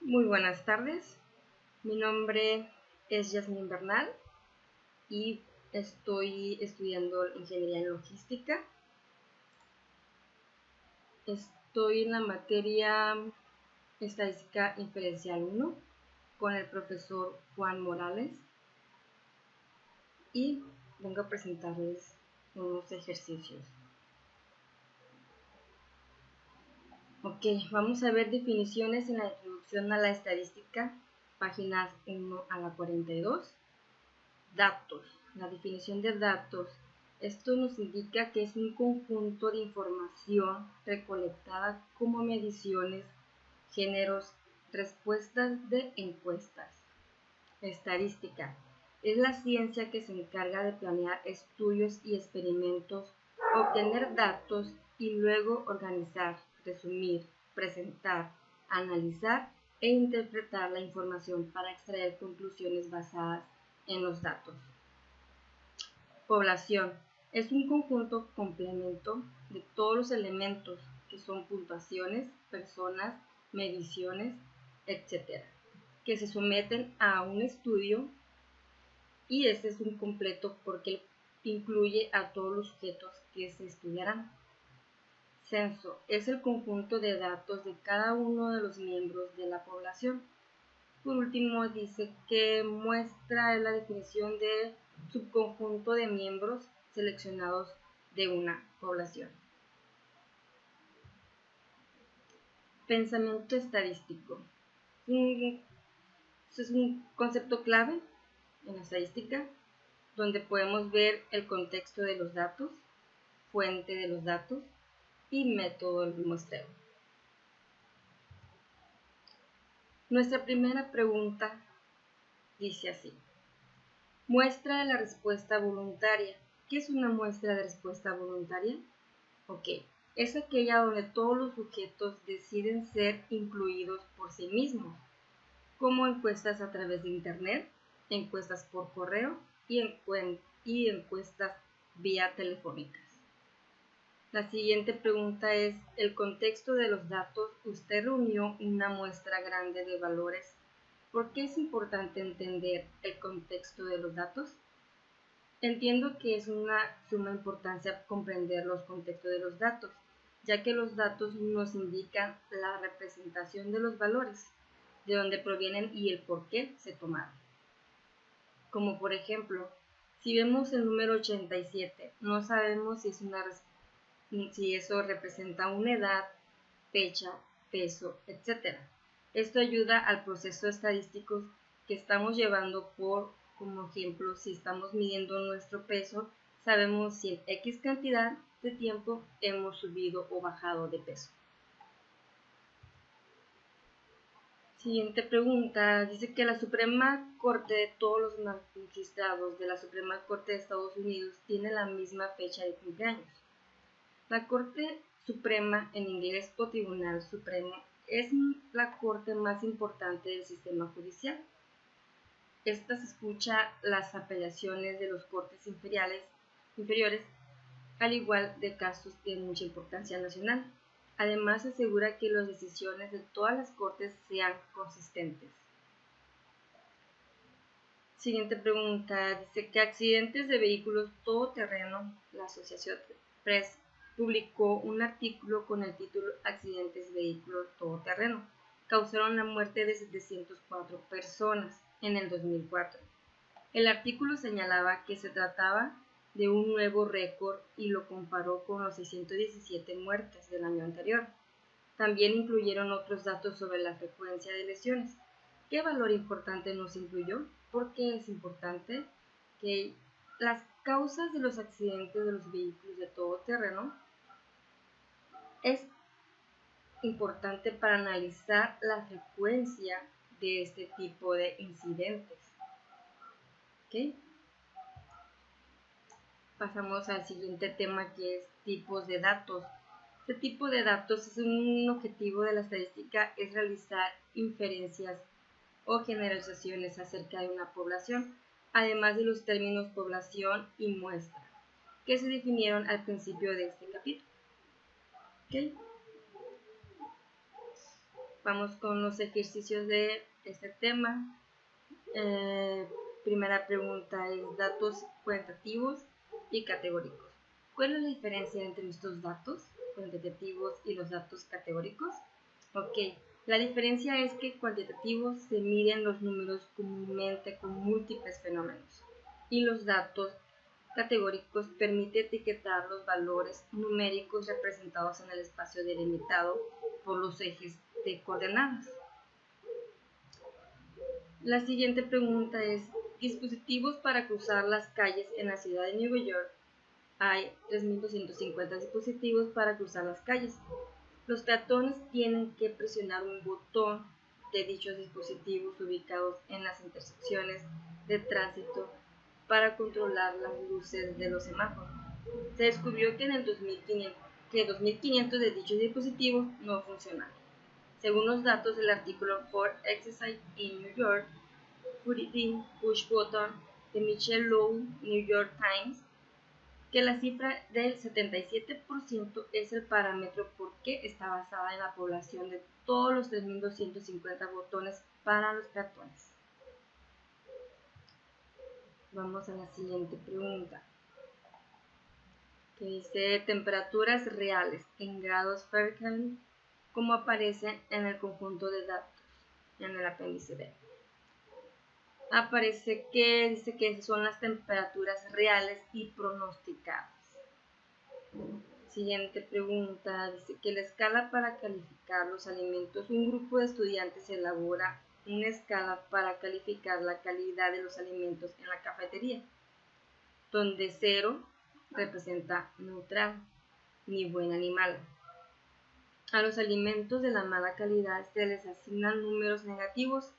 Muy buenas tardes, mi nombre es Yasmin Bernal y estoy estudiando Ingeniería en Logística. Estoy en la materia Estadística Inferencial 1 con el profesor Juan Morales y vengo a presentarles unos ejercicios. Ok, vamos a ver definiciones en la introducción a la estadística, páginas 1 a la 42. Datos. La definición de datos. Esto nos indica que es un conjunto de información recolectada como mediciones, géneros, respuestas de encuestas. Estadística. Es la ciencia que se encarga de planear estudios y experimentos, obtener datos y luego organizar, resumir, presentar, analizar e interpretar la información para extraer conclusiones basadas en los datos. Población. Es un conjunto complemento de todos los elementos que son puntuaciones, personas, mediciones, etc., que se someten a un estudio, y este es un completo porque incluye a todos los sujetos que se estudiarán. Censo. Es el conjunto de datos de cada uno de los miembros de la población. Por último, dice que muestra la definición de subconjunto de miembros seleccionados de una población. Pensamiento estadístico. Es un concepto clave en la estadística, donde podemos ver el contexto de los datos, fuente de los datos y método del muestreo. Nuestra primera pregunta dice así: muestra de la respuesta voluntaria. ¿Qué es una muestra de respuesta voluntaria? Ok, es aquella donde todos los sujetos deciden ser incluidos por sí mismos, como encuestas a través de internet, encuestas por correo y encuestas vía telefónicas. La siguiente pregunta es: el contexto de los datos. Usted reunió una muestra grande de valores. ¿Por qué es importante entender el contexto de los datos? Entiendo que es una suma importancia comprender los contextos de los datos, ya que los datos nos indican la representación de los valores, de dónde provienen y el por qué se tomaron. Como por ejemplo, si vemos el número 87, no sabemos si eso representa una edad, fecha, peso, etc. Esto ayuda al proceso estadístico que estamos llevando. Como ejemplo, si estamos midiendo nuestro peso, sabemos si en X cantidad de tiempo hemos subido o bajado de peso. Siguiente pregunta, dice que la Suprema Corte de todos los magistrados de la Suprema Corte de Estados Unidos tiene la misma fecha de cumpleaños. La Corte Suprema, en inglés o Tribunal Supremo, es la corte más importante del sistema judicial. Esta escucha las apelaciones de los cortes inferiores, al igual de casos de mucha importancia nacional. Además, asegura que las decisiones de todas las cortes sean consistentes. Siguiente pregunta, dice que accidentes de vehículos todoterreno, la Asociación Press publicó un artículo con el título Accidentes de vehículos todoterreno causaron la muerte de 704 personas en el 2004. El artículo señalaba que se trataba de un nuevo récord y lo comparó con los 617 muertes del año anterior. También incluyeron otros datos sobre la frecuencia de lesiones. ¿Qué valor importante nos incluyó? ¿Por qué es importante? Que las causas de los accidentes de los vehículos de todo terreno es importante para analizar la frecuencia de este tipo de incidentes. ¿Okay? Pasamos al siguiente tema, que es tipos de datos. Este tipo de datos es un objetivo de la estadística, es realizar inferencias o generalizaciones acerca de una población, además de los términos población y muestra, que se definieron al principio de este capítulo. ¿Okay? Vamos con los ejercicios de este tema. Primera pregunta es datos cuantitativos y categóricos. ¿Cuál es la diferencia entre estos datos cuantitativos y los datos categóricos? Ok, la diferencia es que cuantitativos se miden los números comúnmente con múltiples fenómenos y los datos categóricos permite etiquetar los valores numéricos representados en el espacio delimitado por los ejes de coordenadas. La siguiente pregunta es, dispositivos para cruzar las calles en la ciudad de Nueva York. Hay 3.250 dispositivos para cruzar las calles. Los peatones tienen que presionar un botón de dichos dispositivos ubicados en las intersecciones de tránsito para controlar las luces de los semáforos. Se descubrió que 2.500 de dichos dispositivos no funcionaban. Según los datos del artículo For Exercise in New York, 40 Push Button de Michelle Lowe, New York Times, que la cifra del 77% es el parámetro porque está basada en la población de todos los 3.250 botones para los peatones. Vamos a la siguiente pregunta, que dice temperaturas reales en grados Fahrenheit, como aparece en el conjunto de datos en el apéndice B. Aparece que dice que son las temperaturas reales y pronosticadas. Siguiente pregunta, dice que la escala para calificar los alimentos, un grupo de estudiantes elabora una escala para calificar la calidad de los alimentos en la cafetería, donde 0 representa neutral, ni buena ni mala. A los alimentos de la mala calidad se les asignan números negativos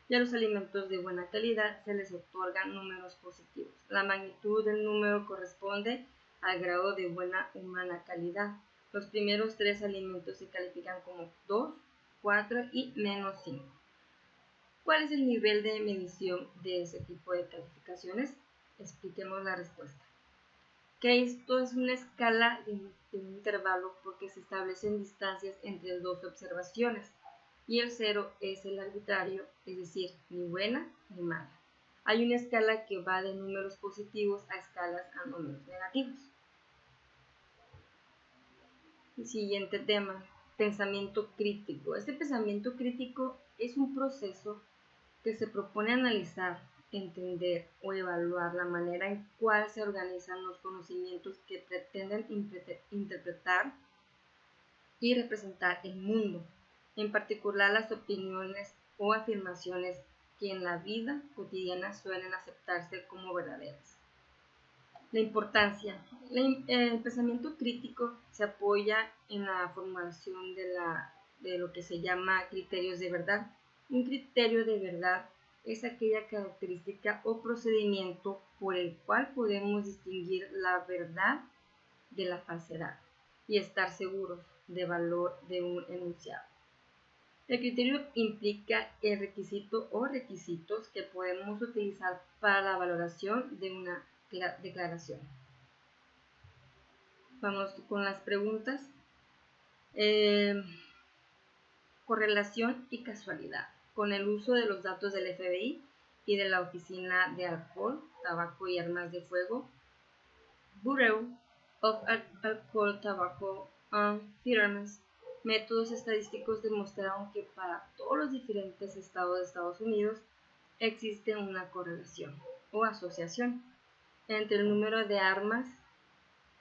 y a los alimentos de buena calidad se les otorgan números positivos. La magnitud del número corresponde al grado de buena o mala calidad. Los primeros 3 alimentos se califican como 2, 4 y menos 5. ¿Cuál es el nivel de medición de ese tipo de calificaciones? Expliquemos la respuesta. Que esto es una escala de un intervalo porque se establecen distancias entre dos observaciones y el 0 es el arbitrario, es decir, ni buena ni mala. Hay una escala que va de números positivos a escalas a números negativos. El siguiente tema, pensamiento crítico. Este pensamiento crítico es un proceso que se propone analizar, entender o evaluar la manera en cual se organizan los conocimientos que pretenden interpretar y representar el mundo, en particular las opiniones o afirmaciones que en la vida cotidiana suelen aceptarse como verdaderas. La importancia. El pensamiento crítico se apoya en la formulación de lo que se llama criterios de verdad. Un criterio de verdad es aquella característica o procedimiento por el cual podemos distinguir la verdad de la falsedad y estar seguros del valor de un enunciado. El criterio implica el requisito o requisitos que podemos utilizar para la valoración de una declaración. Vamos con las preguntas. Correlación y casualidad. Con el uso de los datos del FBI y de la Oficina de Alcohol, Tabaco y Armas de Fuego, Bureau of Alcohol, Tobacco and Firearms, métodos estadísticos demostraron que para todos los diferentes estados de Estados Unidos existe una correlación o asociación entre el número de armas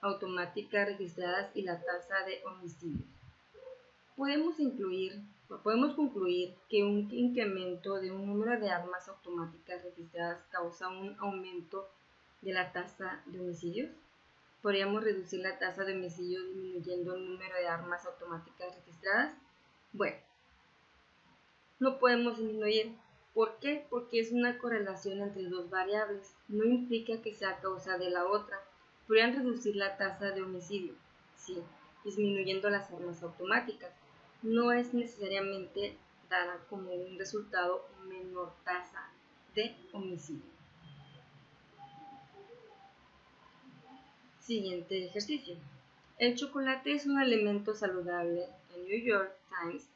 automáticas registradas y la tasa de homicidios. Podemos concluir que un incremento de un número de armas automáticas registradas causa un aumento de la tasa de homicidios. ¿Podríamos reducir la tasa de homicidios disminuyendo el número de armas automáticas registradas? Bueno, no podemos disminuir. ¿Por qué? Porque es una correlación entre dos variables. No implica que sea causa de la otra. ¿Podrían reducir la tasa de homicidio? Sí, disminuyendo las armas automáticas. No es necesariamente dará como un resultado menor tasa de homicidio. Siguiente ejercicio. El chocolate es un alimento saludable. El New York Times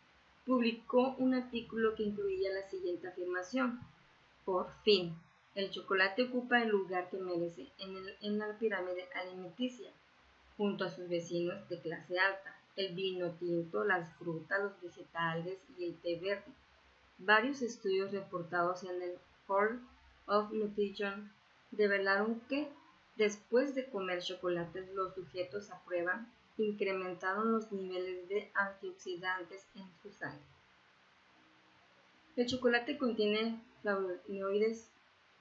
publicó un artículo que incluía la siguiente afirmación: por fin, el chocolate ocupa el lugar que merece en la pirámide alimenticia, junto a sus vecinos de clase alta, el vino tinto, las frutas, los vegetales y el té verde. Varios estudios reportados en el Journal of Nutrition revelaron que después de comer chocolates los sujetos a prueba incrementaron los niveles de antioxidantes en su sangre. El chocolate contiene flavonoides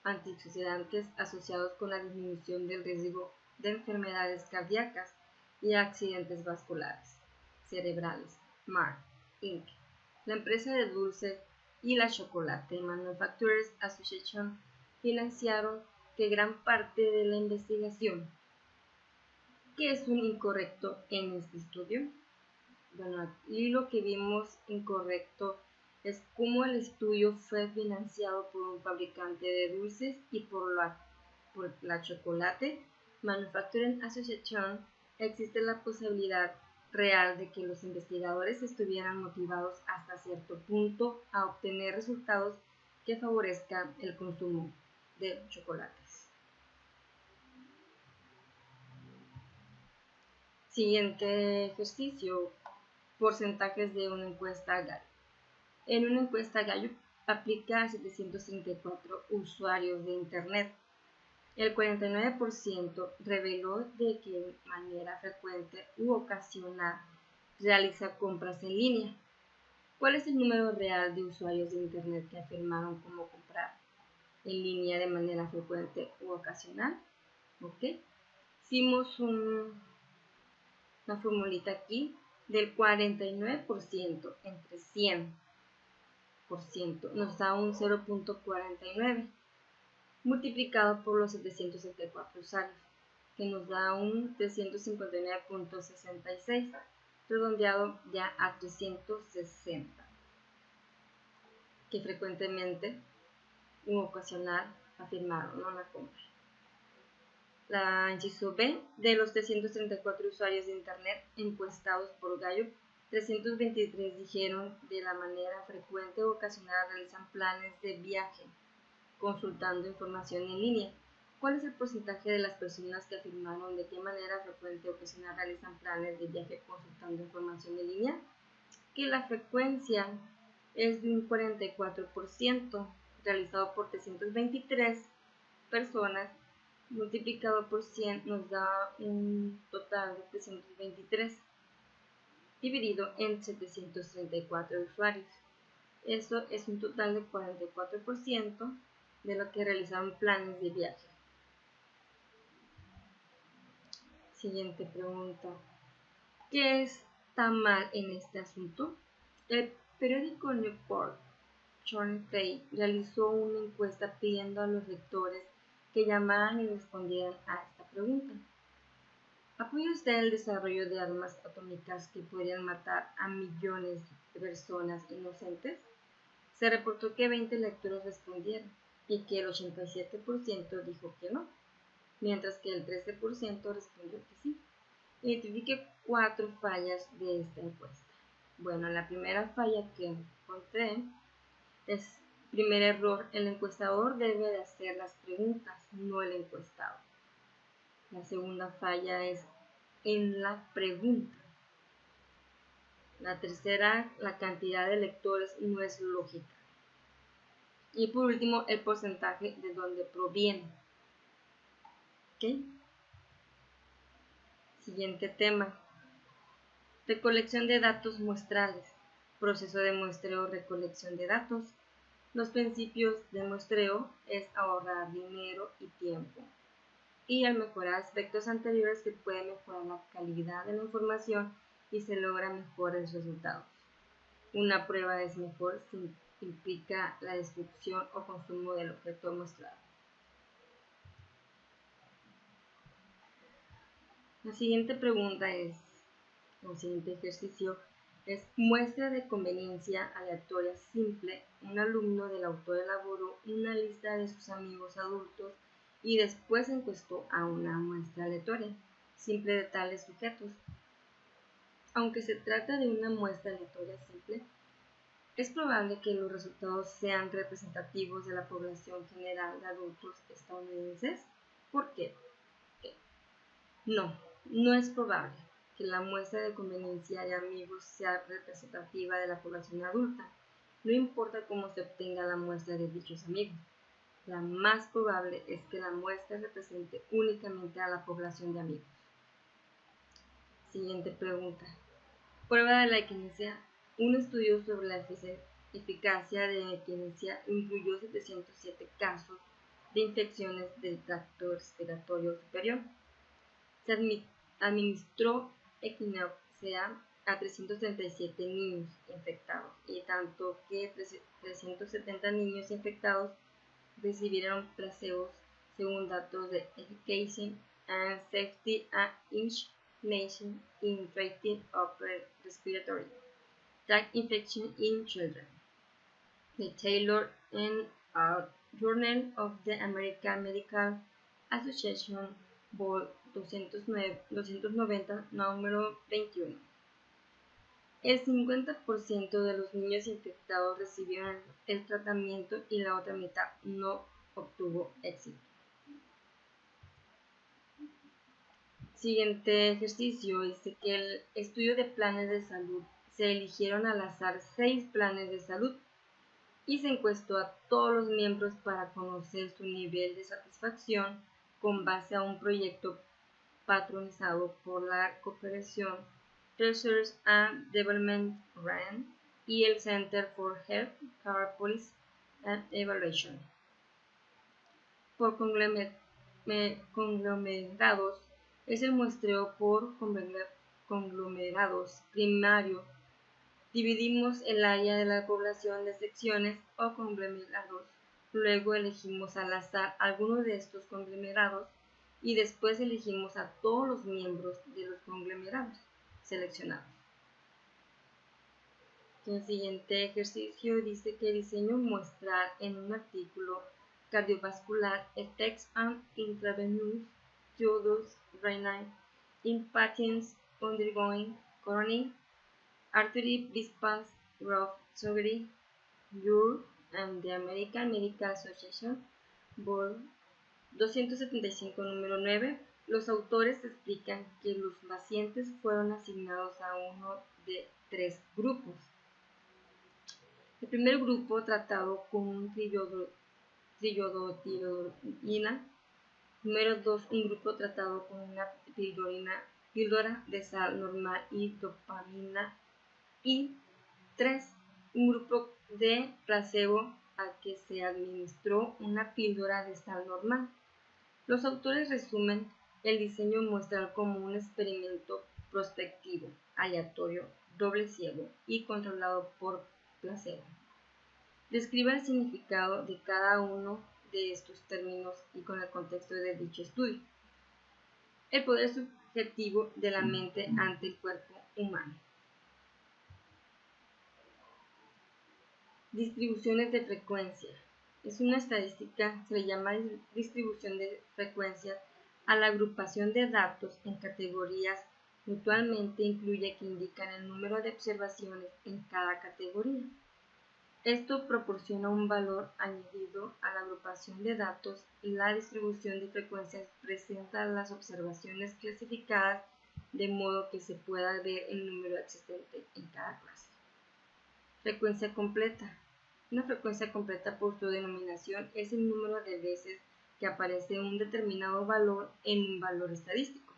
antioxidantes asociados con la disminución del riesgo de enfermedades cardíacas y accidentes vasculares cerebrales. Mars, Inc., la empresa de dulces y la Chocolate Manufacturers Association financiaron que gran parte de la investigación. ¿Qué es un incorrecto en este estudio? Bueno, aquí lo que vimos incorrecto es cómo el estudio fue financiado por un fabricante de dulces y por la Chocolate Manufacturing Association. Existe la posibilidad real de que los investigadores estuvieran motivados hasta cierto punto a obtener resultados que favorezcan el consumo de chocolates. Siguiente ejercicio: porcentajes de una encuesta Gallup. En una encuesta Gallup aplica a 734 usuarios de Internet. El 49% reveló de que de manera frecuente u ocasional realiza compras en línea. ¿Cuál es el número real de usuarios de Internet que afirmaron cómo comprar en línea de manera frecuente u ocasional? ¿Ok? Hicimos una formulita aquí del 49% entre 100%, nos da un 0.49 multiplicado por los 774 usuarios, que nos da un 359.66, redondeado ya a 360, que frecuentemente u ocasional afirmaron la compra. La inciso B: de los 334 usuarios de Internet encuestados por Gallup, 323 dijeron de la manera frecuente o ocasional realizan planes de viaje consultando información en línea. ¿Cuál es el porcentaje de las personas que afirmaron de qué manera frecuente o ocasional realizan planes de viaje consultando información en línea? Que la frecuencia es de un 44%, realizado por 323 personas, multiplicado por 100 nos da un total de 323, dividido en 734 usuarios. Eso es un total de 44% de lo que realizaron planes de viaje. Siguiente pregunta: ¿qué está mal en este asunto? El periódico Newport Chorley realizó una encuesta pidiendo a los lectores que llamaran y respondieran a esta pregunta: ¿apoya usted el desarrollo de armas atómicas que podrían matar a millones de personas inocentes? Se reportó que 20 lectores respondieron y que el 87% dijo que no, mientras que el 13% respondió que sí. Identifique 4 fallas de esta encuesta. Bueno, la primera falla que encontré es: primer error, el encuestador debe de hacer las preguntas, no el encuestado. La segunda falla es en la pregunta. La tercera, la cantidad de lectores no es lógica. Y por último, el porcentaje de donde proviene. ¿Ok? Siguiente tema: recolección de datos muestrales. Proceso de muestreo o recolección de datos. Los principios de muestreo es ahorrar dinero y tiempo, y al mejorar aspectos anteriores se puede mejorar la calidad de la información y se logran mejores resultados. Una prueba es mejor si implica la destrucción o consumo del objeto muestrado. La siguiente pregunta es, el siguiente ejercicio es: muestra de conveniencia aleatoria simple. Un alumno del autor elaboró una lista de sus amigos adultos y después encuestó a una muestra aleatoria simple de tales sujetos. Aunque se trata de una muestra aleatoria simple, Es probable que los resultados sean representativos de la población general de adultos estadounidenses. ¿Por qué? No es probable que la muestra de conveniencia de amigos sea representativa de la población adulta. No importa cómo se obtenga la muestra de dichos amigos. La más probable es que la muestra represente únicamente a la población de amigos. Siguiente pregunta. Prueba de la equinesia. Un estudio sobre la eficacia de la equinesia incluyó 707 casos de infecciones del tracto respiratorio superior. Se administró equinoccia a 337 niños infectados y tanto que 370 niños infectados recibieron placebos según datos de Efficacy and Safety and Information in Treating Upper Respiratory Tract Infection in Children, de Taylor and Journal of the American Medical Association, Vol. 290, número 21. El 50% de los niños infectados recibieron el tratamiento y la otra mitad no obtuvo éxito. Siguiente ejercicio dice que el estudio de planes de salud se eligieron al azar 6 planes de salud y se encuestó a todos los miembros para conocer su nivel de satisfacción con base a un proyecto patronizado por la Cooperación Research and Development RAND y el Center for Health Care Policy and Evaluation. Por conglomerados es el muestreo por conglomerados primario. Dividimos el área de la población de secciones o conglomerados. Luego elegimos al azar algunos de estos conglomerados y después elegimos a todos los miembros de los conglomerados seleccionados. El siguiente ejercicio dice que diseño muestral en un artículo cardiovascular effects on intravenous fluids renal in patients undergoing coronary artery bypass graft surgery, Europe and the American Medical Association, Vol. 275, número 9. Los autores explican que los pacientes fueron asignados a uno de 3 grupos. El primer grupo tratado con triodotironina. Número 2, un grupo tratado con una píldora de sal normal y dopamina. Y 3, un grupo de placebo al que se administró una píldora de sal normal. Los autores resumen el diseño muestral como un experimento prospectivo, aleatorio, doble ciego y controlado por placebo. Describe el significado de cada uno de estos términos y con el contexto de dicho estudio. El poder subjetivo de la mente ante el cuerpo humano. Distribuciones de frecuencia. Es una estadística, se le llama distribución de frecuencias a la agrupación de datos en categorías mutuamente incluye que indican el número de observaciones en cada categoría. Esto proporciona un valor añadido a la agrupación de datos y la distribución de frecuencias presenta las observaciones clasificadas de modo que se pueda ver el número existente en cada clase. Frecuencia completa. Una frecuencia completa por su denominación es el número de veces que aparece un determinado valor en un valor estadístico.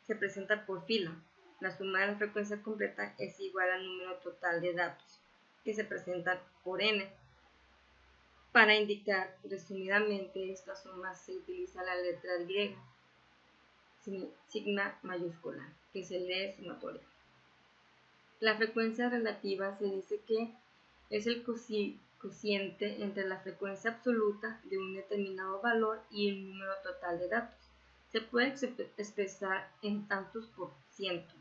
Se presenta por fila. La suma de la frecuencia completa es igual al número total de datos, que se presentan por n. Para indicar resumidamente esta suma se utiliza la letra griega, sigma mayúscula, que se lee sumatoria. La frecuencia relativa se dice que es el cociente entre la frecuencia absoluta de un determinado valor y el número total de datos. Se puede expresar en tantos por ciento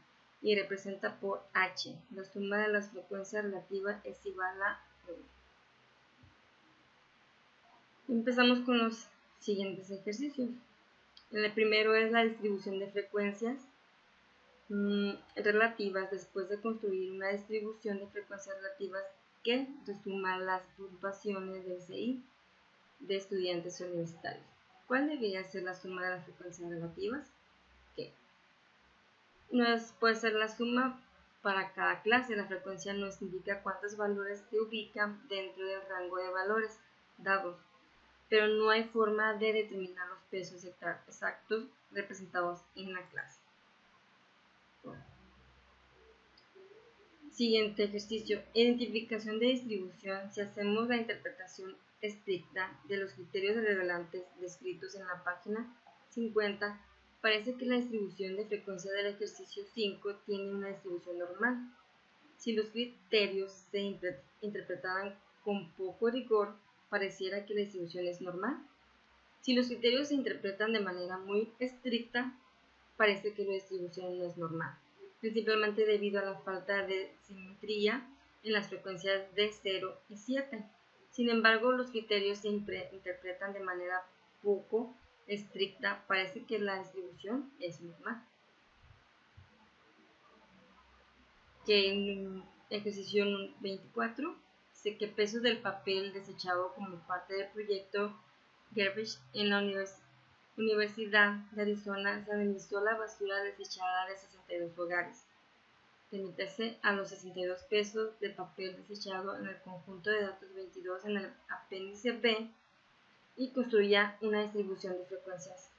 y representa por h. La suma de las frecuencias relativas es igual a 1. Empezamos con los siguientes ejercicios. El primero es la distribución de frecuencias relativas. Después de construir una distribución de frecuencias relativas, que resuma las puntuaciones del CI de estudiantes universitarios. ¿Cuál debería ser la suma de las frecuencias relativas? ¿Qué? No puede ser la suma para cada clase. La frecuencia nos indica cuántos valores se ubican dentro del rango de valores dados, pero no hay forma de determinar los pesos exactos representados en la clase. Siguiente ejercicio: identificación de distribución. Si hacemos la interpretación estricta de los criterios relevantes descritos en la página 50, parece que la distribución de frecuencia del ejercicio 5 tiene una distribución normal. Si los criterios se interpretaran con poco rigor, pareciera que la distribución es normal. Si los criterios se interpretan de manera muy estricta, parece que la distribución no es normal, principalmente debido a la falta de simetría en las frecuencias de 0 y 7. Sin embargo, los criterios se interpretan de manera poco estricta, parece que la distribución es normal. Que en ejercicio 24, sé que pesos del papel desechado como parte del proyecto Garbage en la Universidad de Arizona se analizó la basura desechada de 62 hogares. Remítase a los 62 pesos de papel desechado en el conjunto de datos 22 en el apéndice B y construya una distribución de frecuencias.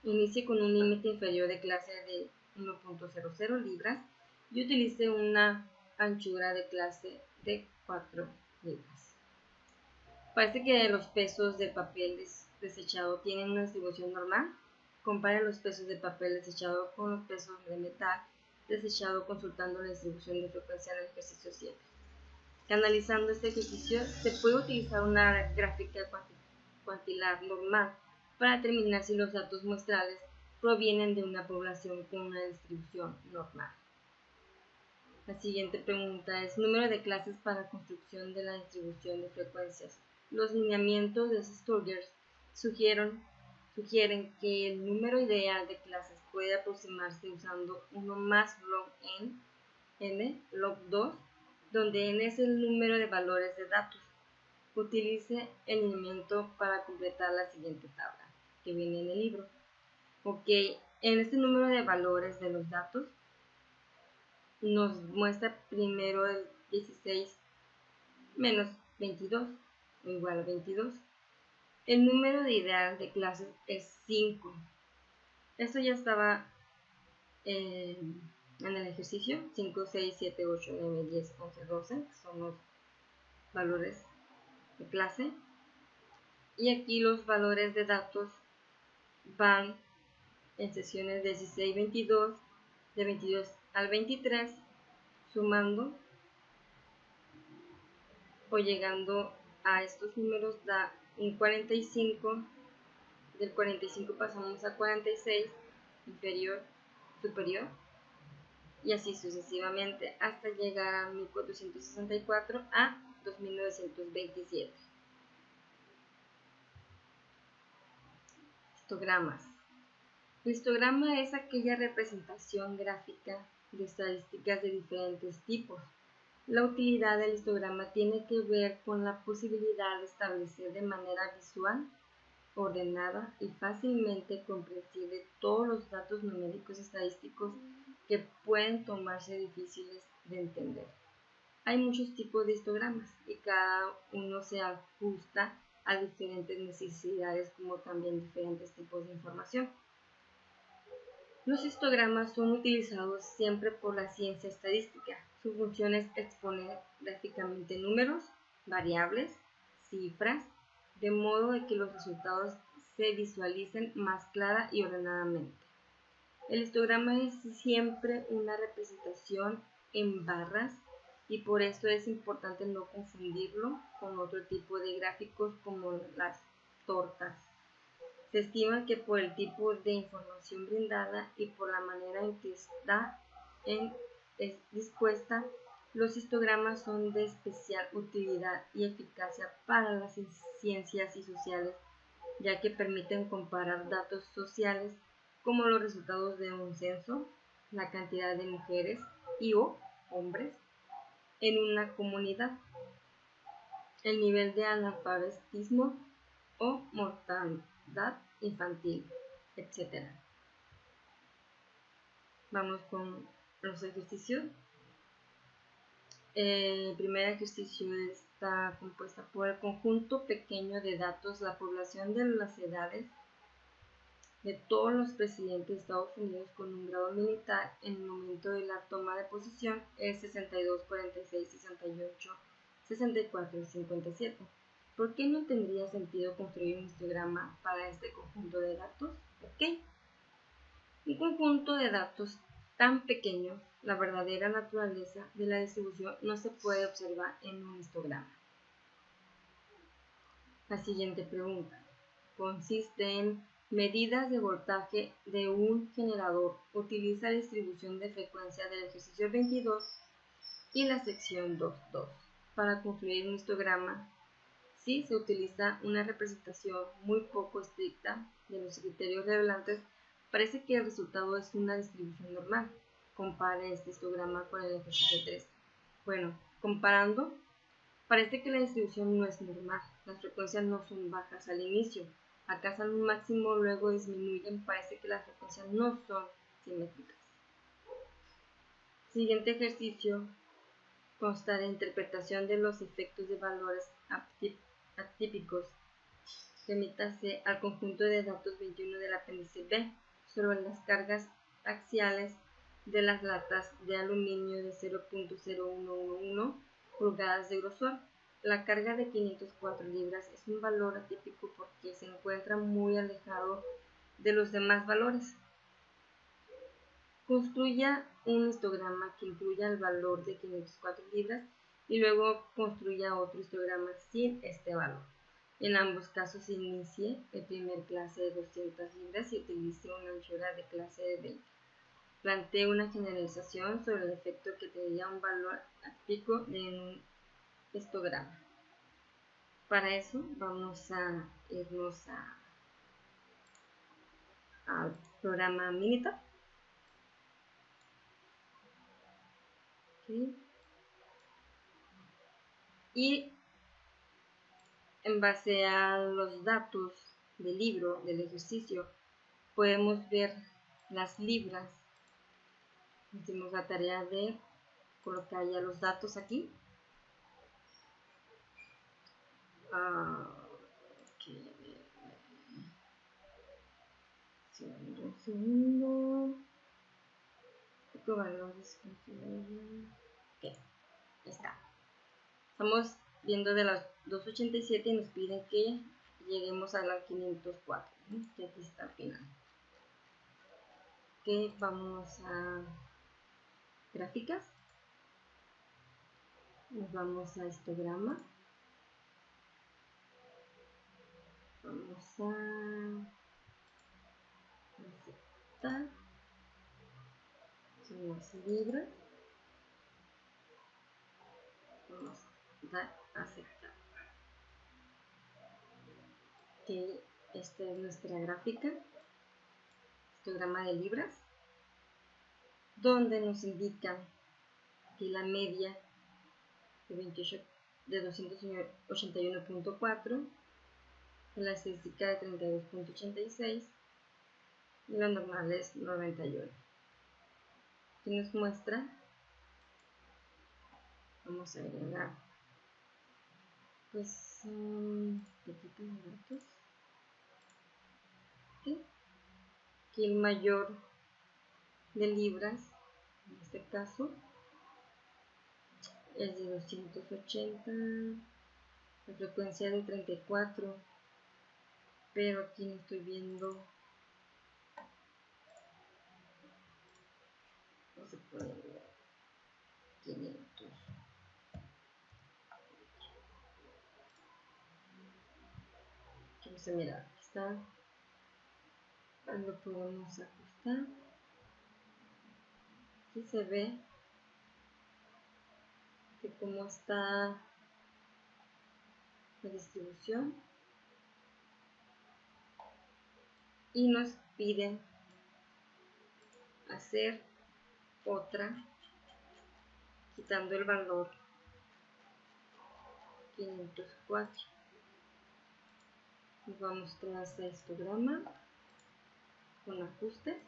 Inicie con un límite inferior de clase de 1.00 libras y utilice una anchura de clase de 4 libras. Parece que los pesos de papel desechado tienen una distribución normal. Compare los pesos de papel desechado con los pesos de metal desechado consultando la distribución de frecuencia en el ejercicio 7. Analizando este ejercicio, se puede utilizar una gráfica cuantilar normal para determinar si los datos muestrales provienen de una población con una distribución normal. La siguiente pregunta es: número de clases para construcción de la distribución de frecuencias. Los lineamientos de Sturger sugieren que el número ideal de clases puede aproximarse usando 1 más log n log 2, donde n es el número de valores de datos. Utilice el lineamiento para completar la siguiente tabla que viene en el libro. Ok, en este número de valores de los datos nos muestra primero el 16 menos 22 o igual a 22. El número ideal de clases es 5. Esto ya estaba en el ejercicio 5, 6, 7, 8, 9, 10, 11, 12, son los valores de clase. Y aquí los valores de datos van en sesiones 16, 22, de 22 al 23, sumando o llegando a estos números da un 45. Del 45 pasamos a 46, inferior, superior, y así sucesivamente hasta llegar a 1464 a 2927. Histogramas. El histograma es aquella representación gráfica de estadísticas de diferentes tipos. La utilidad del histograma tiene que ver con la posibilidad de establecer de manera visual, ordenada y fácilmente comprensible todos los datos numéricos estadísticos que pueden tomarse difíciles de entender. Hay muchos tipos de histogramas y cada uno se ajusta a diferentes necesidades como también diferentes tipos de información. Los histogramas son utilizados siempre por la ciencia estadística. Su función es exponer gráficamente números, variables, cifras, de modo de que los resultados se visualicen más clara y ordenadamente. El histograma es siempre una representación en barras y por eso es importante no confundirlo con otro tipo de gráficos como las tortas. Se estima que por el tipo de información brindada y por la manera en que es dispuesta, los histogramas son de especial utilidad y eficacia para las ciencias y sociales, ya que permiten comparar datos sociales como los resultados de un censo, la cantidad de mujeres y o hombres en una comunidad, el nivel de analfabetismo o mortalidad infantil, etc. Vamos con los ejercicios. El primer ejercicio está compuesta por el conjunto pequeño de datos, la población de las edades de todos los presidentes de Estados Unidos con un grado militar en el momento de la toma de posesión es 62, 46, 68, 64 y 57. ¿Por qué no tendría sentido construir un histograma para este conjunto de datos? Ok. Un conjunto de datos tan pequeño, la verdadera naturaleza de la distribución no se puede observar en un histograma. La siguiente pregunta consiste en medidas de voltaje de un generador. Utiliza la distribución de frecuencia del ejercicio 22 y la sección 2.2. Para construir un histograma, si se utiliza una representación muy poco estricta de los criterios revelantes, parece que el resultado es una distribución normal. Compare este histograma con el ejercicio 3. Bueno, comparando, parece que la distribución no es normal. Las frecuencias no son bajas al inicio, alcanzan un máximo, luego disminuyen. Parece que las frecuencias no son simétricas. Siguiente ejercicio consta de interpretación de los efectos de valores atípicos. Remítase al conjunto de datos 21 del apéndice B sobre las cargas axiales de las latas de aluminio de 0.0111 pulgadas de grosor. La carga de 504 libras es un valor atípico porque se encuentra muy alejado de los demás valores. Construya un histograma que incluya el valor de 504 libras y luego construya otro histograma sin este valor. En ambos casos inicie el primer clase de 200 libras y utilice una anchura de clase de 20. Plantee una generalización sobre el efecto que tendría un valor atípico en un histograma. Para eso vamos a irnos al programa Minitab. ¿Sí? Y en base a los datos del libro, del ejercicio, podemos ver las libras. Hicimos la tarea de colocar ya los datos aquí. Segundo. Ok, está. Estamos viendo de las 287 y nos piden que lleguemos a la 504, que aquí está al final. Ok, vamos a gráficas. Nos vamos a histograma. Vamos a aceptar. Son las libras. Vamos a dar a aceptar. Ok, esta es nuestra gráfica. Histograma de libras, donde nos indican que la media de 281.4, la estadística de 32.86 y la normal es 91. Aquí nos muestra, vamos a agregar pues poquitos datos. ¿Sí? Aquí el mayor de libras, en este caso es de 280, la frecuencia de 34, pero aquí no estoy viendo, no se puede ver, 500. Vamos a mirar, aquí está, lo podemos ajustar, aquí se ve que cómo está la distribución y nos piden hacer otra quitando el valor 504. Les voy a mostrar este histograma con ajustes,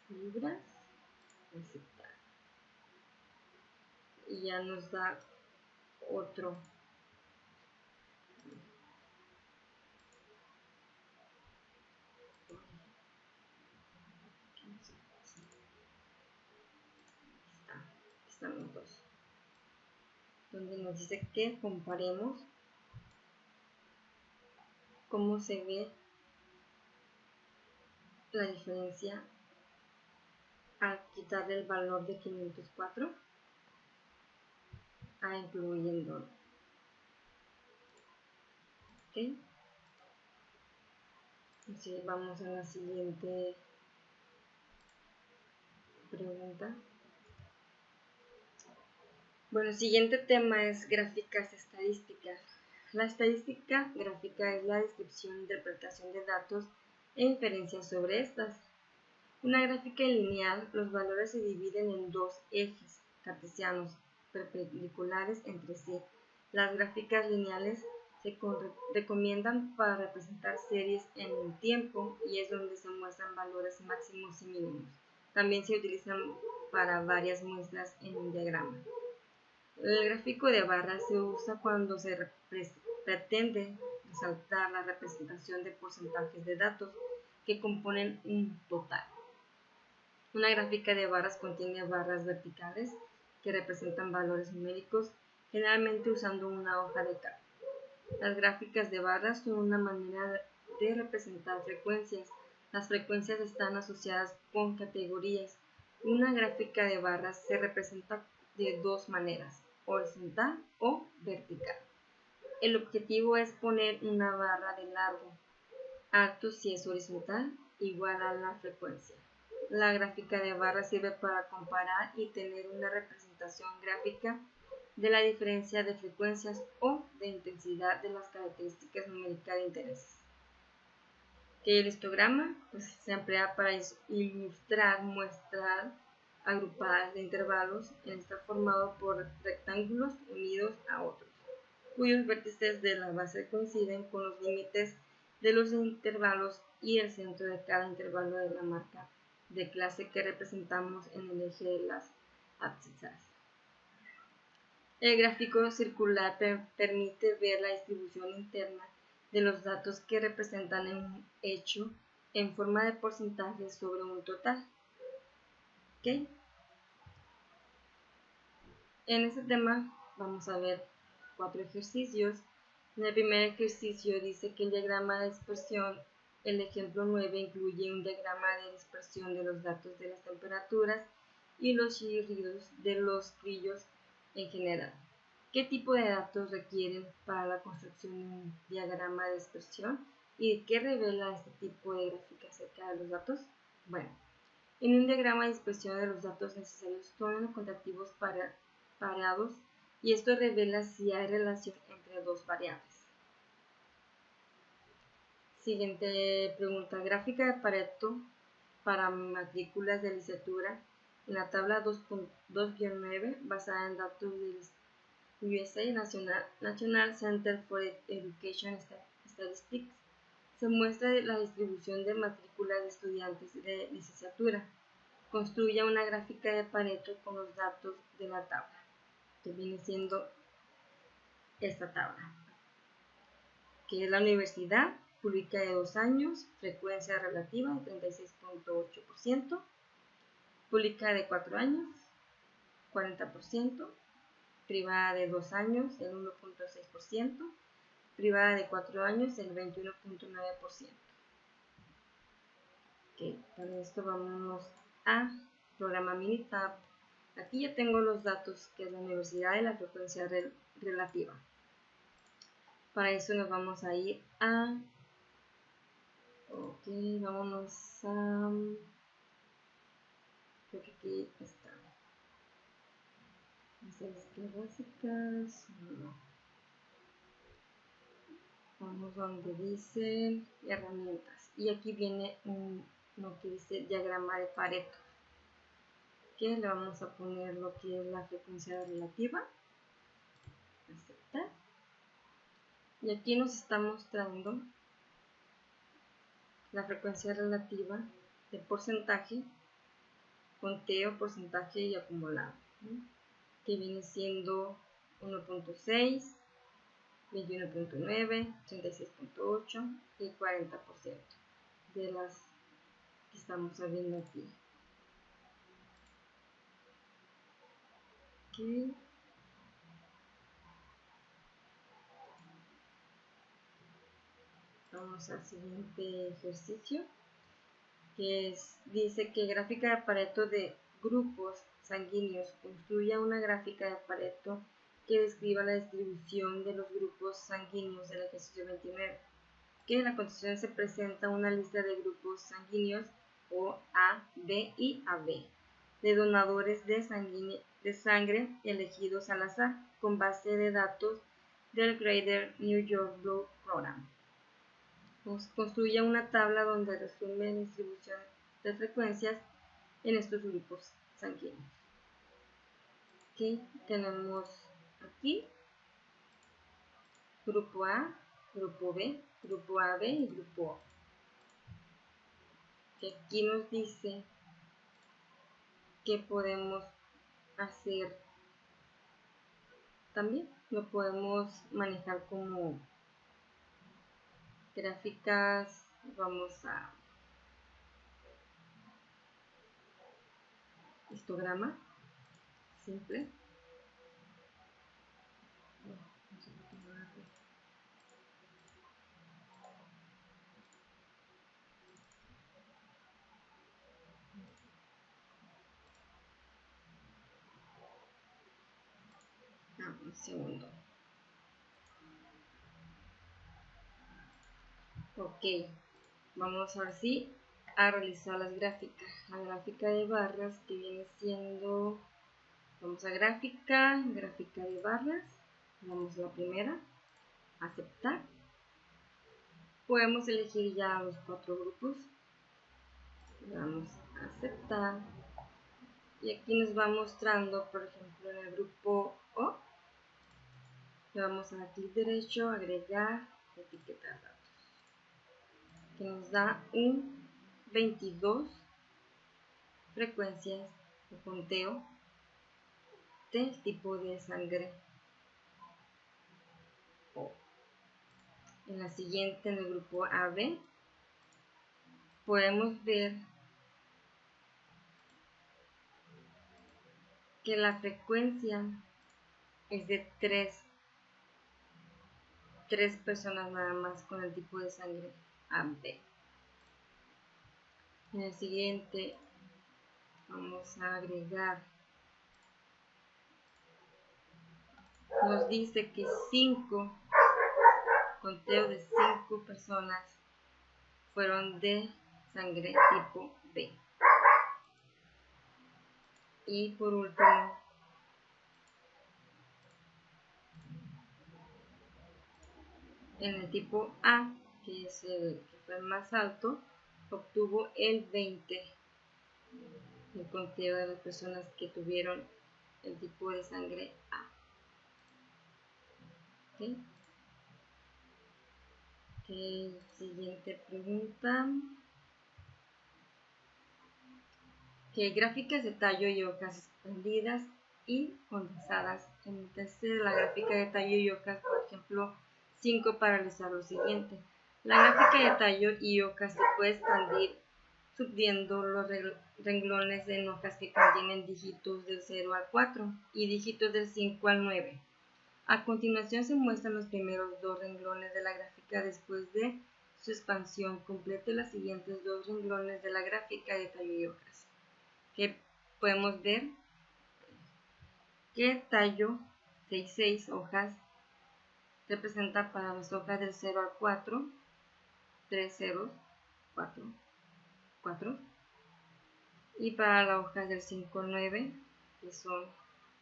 libras, aceptar, y ya nos da otro. Están los dos, donde nos dice que comparemos cómo se ve la diferencia al quitarle el valor de 504 a incluyendo. ¿Ok? Así vamos a la siguiente pregunta. Bueno, el siguiente tema es gráficas estadísticas. La estadística gráfica es la descripción e interpretación de datos e inferencias sobre estas. Una gráfica lineal, los valores se dividen en dos ejes cartesianos perpendiculares entre sí. Las gráficas lineales se recomiendan para representar series en el tiempo y es donde se muestran valores máximos y mínimos. También se utilizan para varias muestras en un diagrama. El gráfico de barras se usa cuando se pretende resaltar la representación de porcentajes de datos que componen un total. Una gráfica de barras contiene barras verticales que representan valores numéricos, generalmente usando una hoja de cálculo. Las gráficas de barras son una manera de representar frecuencias. Las frecuencias están asociadas con categorías. Una gráfica de barras se representa de dos maneras, horizontal o vertical. El objetivo es poner una barra de largo, alto si es horizontal, igual a la frecuencia. La gráfica de barras sirve para comparar y tener una representación gráfica de la diferencia de frecuencias o de intensidad de las características numéricas de interés. El histograma se emplea para ilustrar muestras agrupadas de intervalos. Está formado por rectángulos unidos a otros, cuyos vértices de la base coinciden con los límites de los intervalos y el centro de cada intervalo de la marca de clase que representamos en el eje de las abscisas. El gráfico circular permite ver la distribución interna de los datos que representan un hecho en forma de porcentajes sobre un total. ¿Okay? En este tema vamos a ver 4 ejercicios. En el primer ejercicio dice que el diagrama de dispersión, el ejemplo 9, incluye un diagrama de dispersión de los datos de las temperaturas y los chirridos de los grillos en general. ¿Qué tipo de datos requieren para la construcción de un diagrama de dispersión? ¿Y qué revela este tipo de gráfica acerca de los datos? Bueno, en un diagrama de dispersión de los datos necesarios son los cuantitativos pareados y esto revela si hay relación entre dos variables. Siguiente pregunta. Gráfica de Pareto para matrículas de licenciatura. En la tabla 2.9, basada en datos del USA National Center for Education Statistics, se muestra la distribución de matrículas de estudiantes de licenciatura. Construya una gráfica de Pareto con los datos de la tabla, que viene siendo esta tabla, que es la universidad, pública de 2 años, frecuencia relativa de 36.8%, pública de 4 años, 40%, privada de 2 años, el 1.6%, privada de 4 años, el 21.9%. Okay, para esto vamos a programa Minitab. Aquí ya tengo los datos que es la universidad y la frecuencia relativa. Para eso nos vamos a ir a... Ok, vámonos a... Creo que aquí está. Estadísticas básicas. No. Vamos donde dice herramientas. Y aquí viene lo que dice diagrama de Pareto. Que le vamos a poner lo que es la frecuencia relativa. aceptar. Y aquí nos está mostrando la frecuencia relativa de porcentaje, conteo, porcentaje y acumulado, ¿no? Que viene siendo 1.6, 21.9, 36.8 y 40% de las que estamos viendo aquí. Okay. Vamos al siguiente ejercicio, que dice que gráfica de Pareto de grupos sanguíneos. Construya una gráfica de Pareto que describa la distribución de los grupos sanguíneos del ejercicio 29. Que en la constitución se presenta una lista de grupos sanguíneos O, A, B y AB, de donadores de sangre elegidos al azar, con base de datos del Greater New York Blood Program. Construye una tabla donde resume la distribución de frecuencias en estos grupos sanguíneos. Okay. Tenemos aquí grupo A, grupo B, grupo AB y grupo O. Que aquí nos dice que podemos hacer también. Lo podemos manejar como gráficas. Vamos a histograma simple. Un segundo. Ok, vamos ahora sí a realizar las gráficas. La gráfica de barras que viene siendo, vamos a gráfica de barras, vamos a la primera, aceptar. Podemos elegir ya los 4 grupos, vamos a aceptar. Y aquí nos va mostrando, por ejemplo, en el grupo O, le vamos a dar clic derecho, agregar, etiquetar datos, que nos da un 22 frecuencias de conteo del tipo de sangre O. En la siguiente, en el grupo AB, podemos ver que la frecuencia es de 3 personas nada más con el tipo de sangre AB. En el siguiente vamos a agregar, nos dice que 5, conteo de 5 personas fueron de sangre tipo B. Y por último, en el tipo A, que es el que fue el más alto, obtuvo el 20 el conteo de las personas que tuvieron el tipo de sangre A. ¿Okay? Okay, siguiente pregunta. ¿Qué gráficas de tallo y hojas expandidas y condensadas? Entonces, la gráfica de tallo y hojas, por ejemplo, 5 para realizar lo siguiente. La gráfica de tallo y hojas se puede expandir subiendo los renglones en hojas que contienen dígitos del 0 al 4 y dígitos del 5 al 9. A continuación se muestran los primeros 2 renglones de la gráfica después de su expansión. Complete los siguientes 2 renglones de la gráfica de tallo y hojas. Que podemos ver que tallo 6 hojas representa para las hojas del 0 al 4, 3 ceros, 4, 4. Y para las hojas del 5 al 9, que son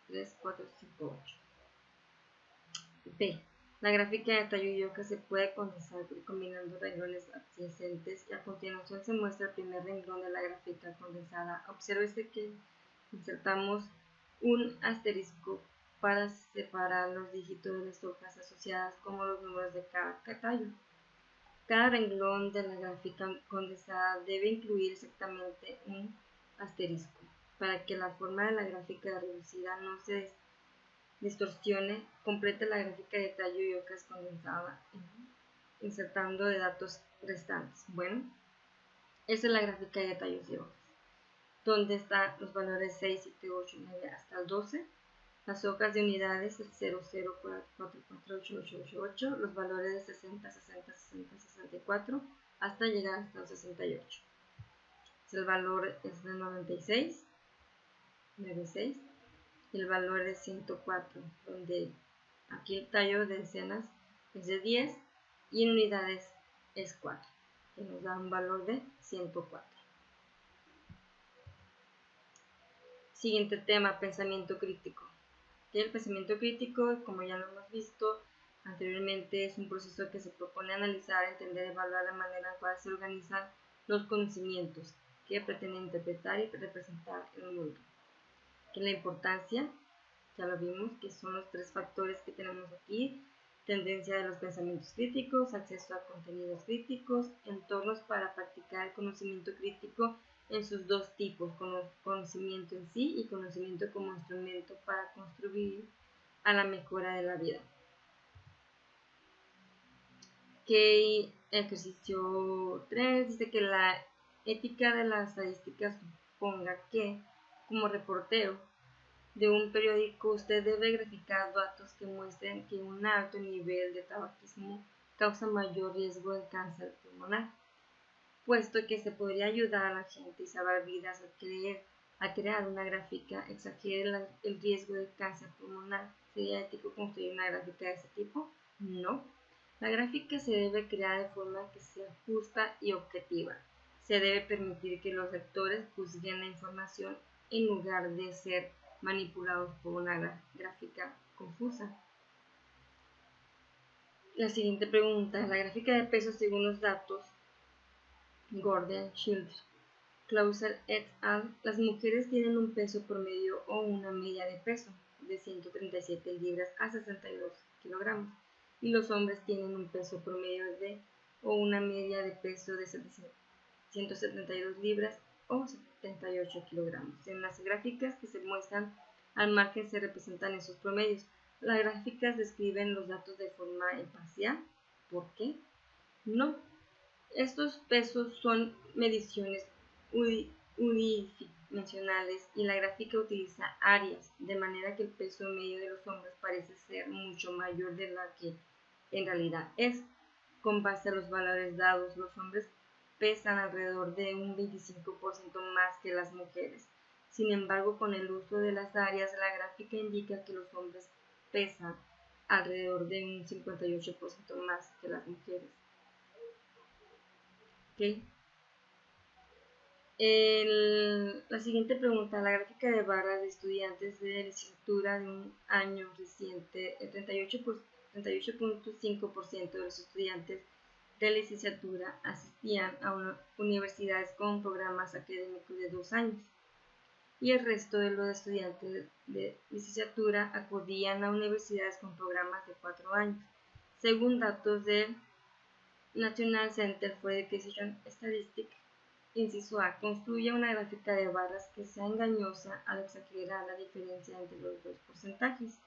3, 4, 5, 8. B. La gráfica de tallo y hoja se puede condensar combinando renglones adyacentes y a continuación se muestra el primer renglón de la gráfica condensada. Observe que insertamos un asterisco para separar los dígitos de las hojas asociadas como los números de cada tallo. Cada renglón de la gráfica condensada debe incluir exactamente un asterisco para que la forma de la gráfica reducida no se distorsione. Completa la gráfica de tallo y hojas condensada insertando de datos restantes. Bueno, esa es la gráfica de tallos y hojas, donde están los valores 6, 7, 8, 9 hasta el 12. Las hojas de unidades, el 0, 0, 4, 4, 4, 8, 8, 8, 8, los valores de 60, 60, 60, 64, hasta llegar hasta el 68. El valor es de 96, 96, y el valor de 104, donde aquí el tallo de decenas es de 10 y en unidades es 4, que nos da un valor de 104. Siguiente tema, pensamiento crítico. El pensamiento crítico, como ya lo hemos visto anteriormente, es un proceso que se propone analizar, entender y evaluar la manera en la cual se organizan los conocimientos que pretenden interpretar y representar el mundo. Que la importancia, ya lo vimos, que son los tres factores que tenemos aquí: tendencia de los pensamientos críticos, acceso a contenidos críticos, entornos para practicar el conocimiento crítico en sus dos tipos: conocimiento en sí y conocimiento como instrumento para contribuir a la mejora de la vida. Que ejercicio 3 dice que la ética de las estadísticas suponga que, como reportero de un periódico, usted debe graficar datos que muestren que un alto nivel de tabaquismo causa mayor riesgo de cáncer pulmonar, puesto que se podría ayudar a la gente y salvar vidas a crear una gráfica exagere el riesgo de cáncer pulmonar. ¿Sería ético construir una gráfica de ese tipo? No. La gráfica se debe crear de forma que sea justa y objetiva. Se debe permitir que los lectores juzguen la información en lugar de ser manipulados por una gráfica confusa. La siguiente pregunta: la gráfica de peso según los datos Gordon, Childress, Clauser et al. Las mujeres tienen un peso promedio o una media de peso de 137 libras a 62 kilogramos y los hombres tienen un peso promedio o una media de peso de 172 libras o 78 kilogramos. En las gráficas que se muestran al margen se representan esos promedios. Las gráficas describen los datos de forma imparcial. ¿Por qué? No. Estos pesos son mediciones unidimensionales y la gráfica utiliza áreas, de manera que el peso medio de los hombres parece ser mucho mayor de la que en realidad es. Con base a los valores dados, los hombres pesan alrededor de un 25% más que las mujeres. Sin embargo, con el uso de las áreas, la gráfica indica que los hombres pesan alrededor de un 58% más que las mujeres. ¿Okay? La siguiente pregunta: la gráfica de barras de estudiantes de licenciatura de un año reciente, el 38.5% de los estudiantes de licenciatura asistían a universidades con programas académicos de 2 años y el resto de los estudiantes de licenciatura acudían a universidades con programas de 4 años, según datos del National Center for Education Statistics. Inciso A. Construye una gráfica de barras que sea engañosa al exagerar la diferencia entre los dos porcentajes,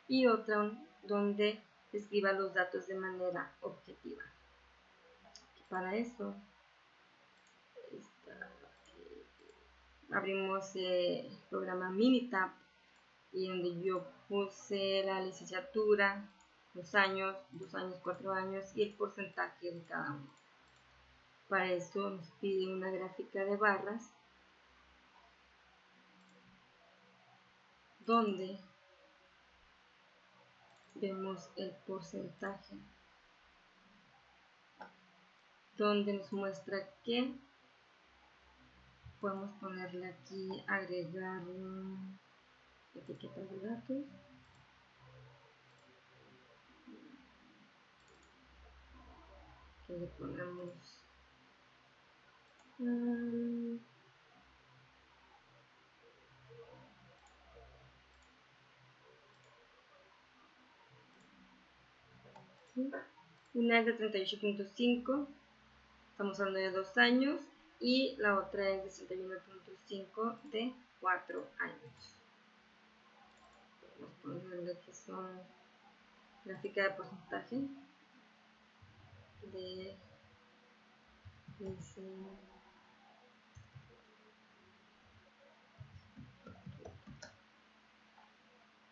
y otra donde describa los datos de manera objetiva. Para eso abrimos el programa Minitab, y donde yo puse la licenciatura, los años, 2 años, 4 años y el porcentaje de cada uno. Para eso nos pide una gráfica de barras donde vemos el porcentaje, donde nos muestra que podemos ponerle aquí, agregar etiquetas de datos, que le ponemos ¿sí? Una es de 38.5, estamos hablando de 2 años, y la otra es de 61.5 de 4 años. Vamos a ponerle que son gráfica de porcentaje de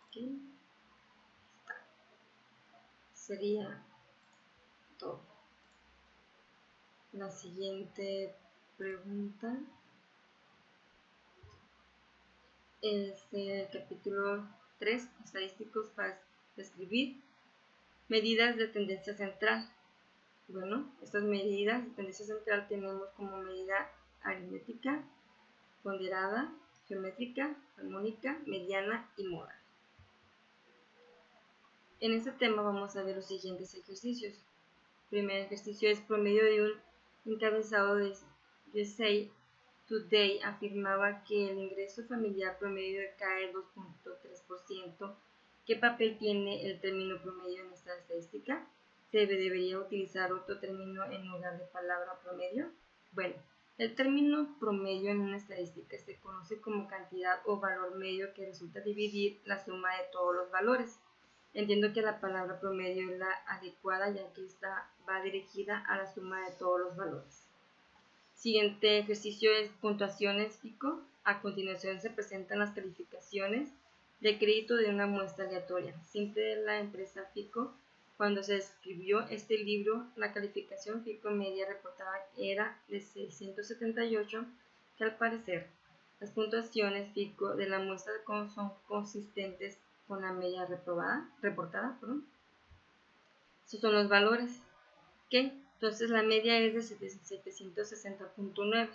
aquí sería todo. La siguiente pregunta es el capítulo 3, estadísticos para describir medidas de tendencia central. Bueno, estas medidas de tendencia central tenemos como medida aritmética, ponderada, geométrica, armónica, mediana y modal. En este tema vamos a ver los siguientes ejercicios. El primer ejercicio es promedio de un encabezado de USA Today afirmaba que el ingreso familiar promedio cae 2.3%. ¿Qué papel tiene el término promedio en esta estadística? ¿Se debería utilizar otro término en lugar de palabra promedio? Bueno, el término promedio en una estadística se conoce como cantidad o valor medio que resulta dividir la suma de todos los valores. Entiendo que la palabra promedio es la adecuada, ya que esta va dirigida a la suma de todos los valores. Siguiente ejercicio es puntuaciones FICO. A continuación se presentan las calificaciones de crédito de una muestra aleatoria. Siempre de la empresa FICO. Cuando se escribió este libro, la calificación FICO media reportada era de 678, que al parecer las puntuaciones FICO de la muestra son consistentes con la media reportada. Estos son los valores. ¿Okay? Entonces la media es de 760.9,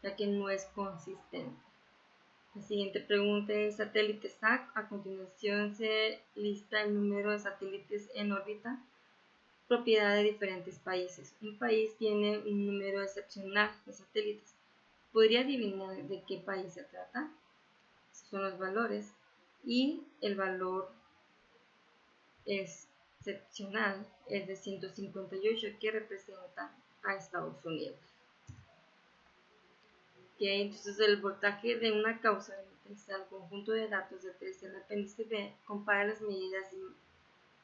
ya que no es consistente. La siguiente pregunta es satélite SAC. A continuación se lista el número de satélites en órbita, propiedad de diferentes países. Un país tiene un número excepcional de satélites. ¿Podría adivinar de qué país se trata? Esos son los valores. Y el valor excepcional es de 158, que representa a Estados Unidos. Okay, entonces el voltaje de una causa referencia al conjunto de datos de 3 en el apéndice B compara las medidas y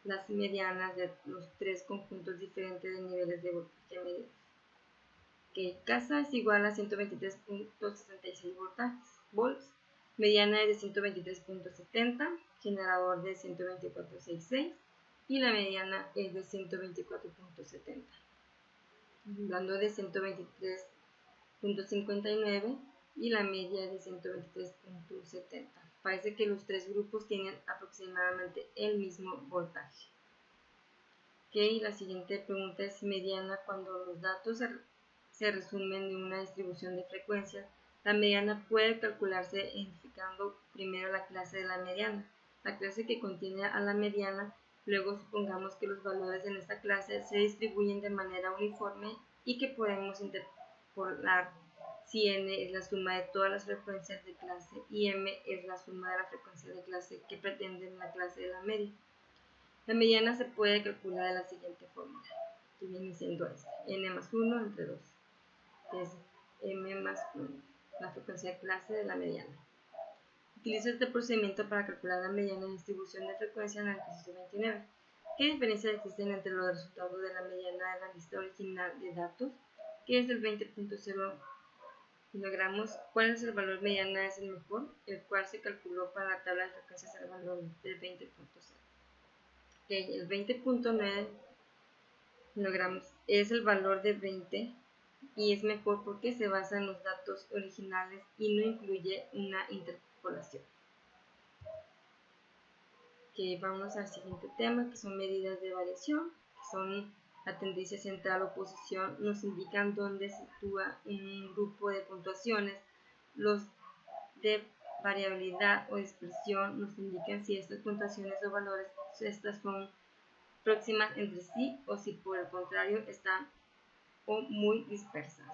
las medianas de los 3 conjuntos diferentes de niveles de voltaje medidos. Okay, casa es igual a 123.66 volts, mediana es de 123.70, generador de 124.66 y la mediana es de 124.70. Hablando de 123.59 y la media es de 123.70. Parece que los tres grupos tienen aproximadamente el mismo voltaje. Okay, la siguiente pregunta es mediana. Cuando los datos se resumen de una distribución de frecuencias, la mediana puede calcularse identificando primero la clase de la mediana, la clase que contiene a la mediana. Luego supongamos que los valores en esta clase se distribuyen de manera uniforme y que podemos interpolar si n es la suma de todas las frecuencias de clase y m es la suma de la frecuencia de clase que pretenden la clase de la media. La mediana se puede calcular de la siguiente fórmula, que viene siendo esta: n más 1 entre 2, que es m más 1, la frecuencia de clase de la mediana. Utilizo este procedimiento para calcular la mediana en distribución de frecuencia en el ejercicio 29. ¿Qué diferencias existen entre los resultados de la mediana de la lista original de datos, que es el 20.0 kilogramos? ¿Cuál es el valor mediana? Es el mejor, el cual se calculó para la tabla de frecuencias al valor del 20.0. Okay, el 20.9 kilogramos es el valor de 20 y es mejor porque se basa en los datos originales y no incluye una interpolación. Okay, vamos al siguiente tema, que son medidas de variación, que son la tendencia central o posición. Nos indican dónde se sitúa un grupo de puntuaciones. Los de variabilidad o dispersión nos indican si estas puntuaciones o valores son próximas entre sí o si por el contrario están o muy dispersas.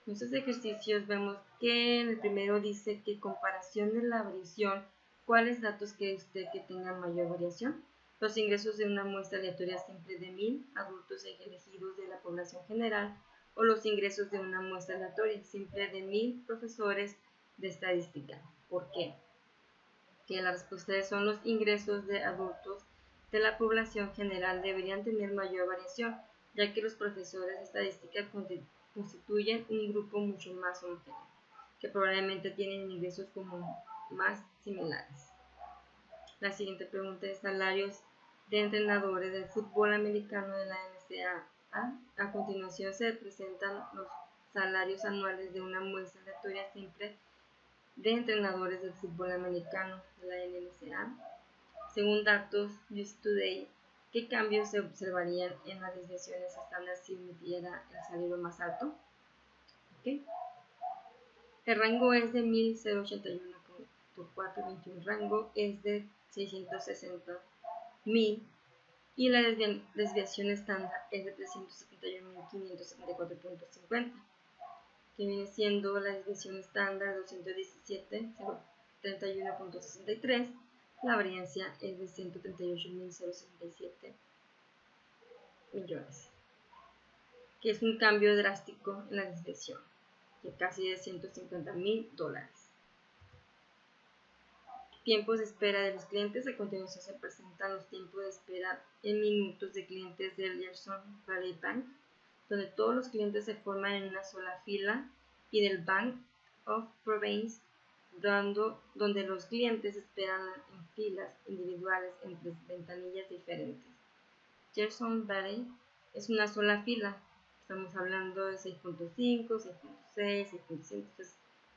En estos ejercicios vemos que en el primero dice que comparación de la variación, ¿cuáles datos cree usted que tengan mayor variación? Los ingresos de una muestra aleatoria simple de 1000 adultos elegidos de la población general, o los ingresos de una muestra aleatoria simple de 1000 profesores de estadística. ¿Por qué? Que las respuestas son los ingresos de adultos de la población general deberían tener mayor variación, ya que los profesores de estadística constituyen un grupo mucho más homogéneo, que probablemente tienen ingresos como más similares. La siguiente pregunta es salarios de entrenadores del fútbol americano de la NCAA. A continuación se presentan los salarios anuales de una muestra aleatoria simple de entrenadores del fútbol americano de la NCAA. Según datos Just Today, ¿qué cambios se observarían en las desviaciones estándar si emitiera el salario más alto? ¿Okay? El rango es de 1081.421, rango es de 660.000 y la desviación estándar es de 371.574.50, que viene siendo la desviación estándar 217.31.63, la variancia es de 138.067 millones, que es un cambio drástico en la desviación, de casi de $150.000. Tiempos de espera de los clientes. A continuación se presentan los tiempos de espera en minutos de clientes del Gerson Valley Bank, donde todos los clientes se forman en una sola fila, y del Bank of Provence, donde los clientes esperan en filas individuales entre ventanillas diferentes. Gerson Valley es una sola fila, estamos hablando de 6.5, 6.6, 6.7,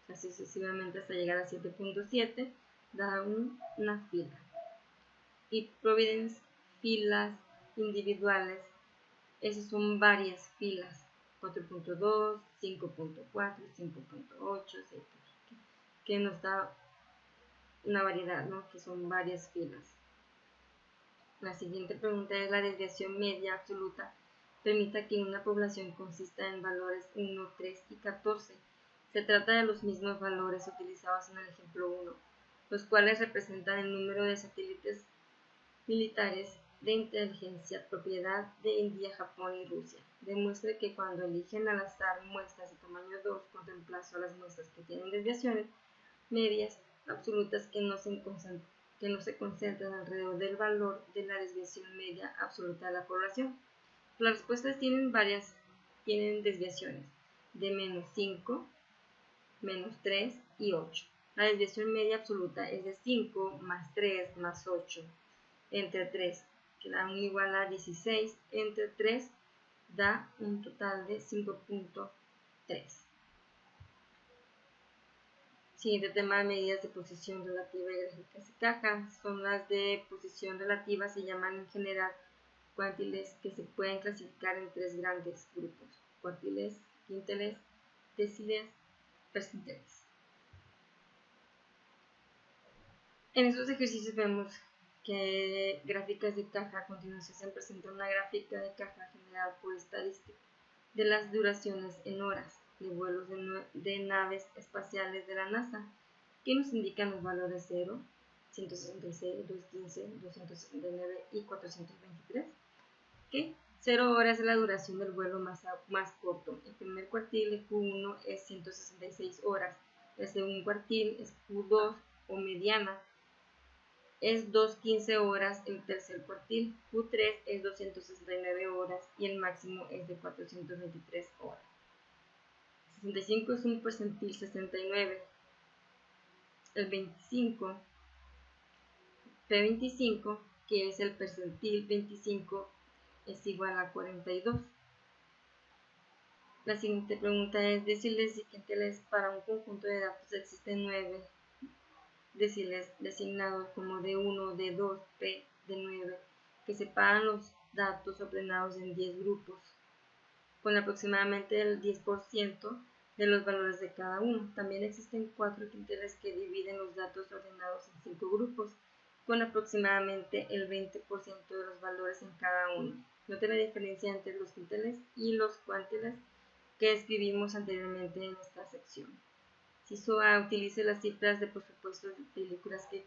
así sucesivamente hasta llegar a 7.7, da una fila. Y Providence, filas individuales, esas son varias filas, 4.2, 5.4, 5.8, 6, que nos da una variedad, ¿no? Que son varias filas. La siguiente pregunta es: la desviación media absoluta permite que una población consista en valores 1, 3 y 14. Se trata de los mismos valores utilizados en el ejemplo 1, los cuales representan el número de satélites militares de inteligencia propiedad de India, Japón y Rusia. Demuestra que cuando eligen al azar muestras de tamaño 2 con reemplazo a las muestras que tienen desviaciones medias absolutas que no se concentran alrededor del valor de la desviación media absoluta de la población. Las respuestas tienen desviaciones de menos 5, menos 3 y 8. La desviación media absoluta es de 5 más 3 más 8 entre 3, que da un igual a 16, entre 3 da un total de 5.3. Siguiente tema: medidas de posición relativa y gráficas de caja. Son las de posición relativa, se llaman en general cuantiles, que se pueden clasificar en tres grandes grupos: cuartiles, quintiles, deciles, percentiles. En estos ejercicios vemos que gráficas de caja. A continuación se presenta una gráfica de caja generada por estadística de las duraciones en horas de vuelos de naves espaciales de la NASA, que nos indican los valores 0, 166, 215, 269 y 423. ¿Okay? 0 horas es la duración del vuelo más corto. El primer cuartil de Q1 es 166 horas. El segundo cuartil es Q2 o mediana, es 215 horas. El tercer cuartil Q3 es 269 horas y el máximo es de 423 horas. 65 es un percentil 69. El 25, P25, que es el percentil 25, es igual a 42. La siguiente pregunta es: deciles y quintiles. Para un conjunto de datos existen 9 deciles designados como D1, D2, P, D9, que separan los datos ordenados en 10 grupos, con aproximadamente el 10% de los valores de cada uno. También existen 4 quintiles que dividen los datos ordenados en 5 grupos, con aproximadamente el 20% de los valores en cada uno. Noten la diferencia entre los quintiles y los cuantiles que escribimos anteriormente en esta sección. Si SOA utilice las cifras de presupuestos de películas que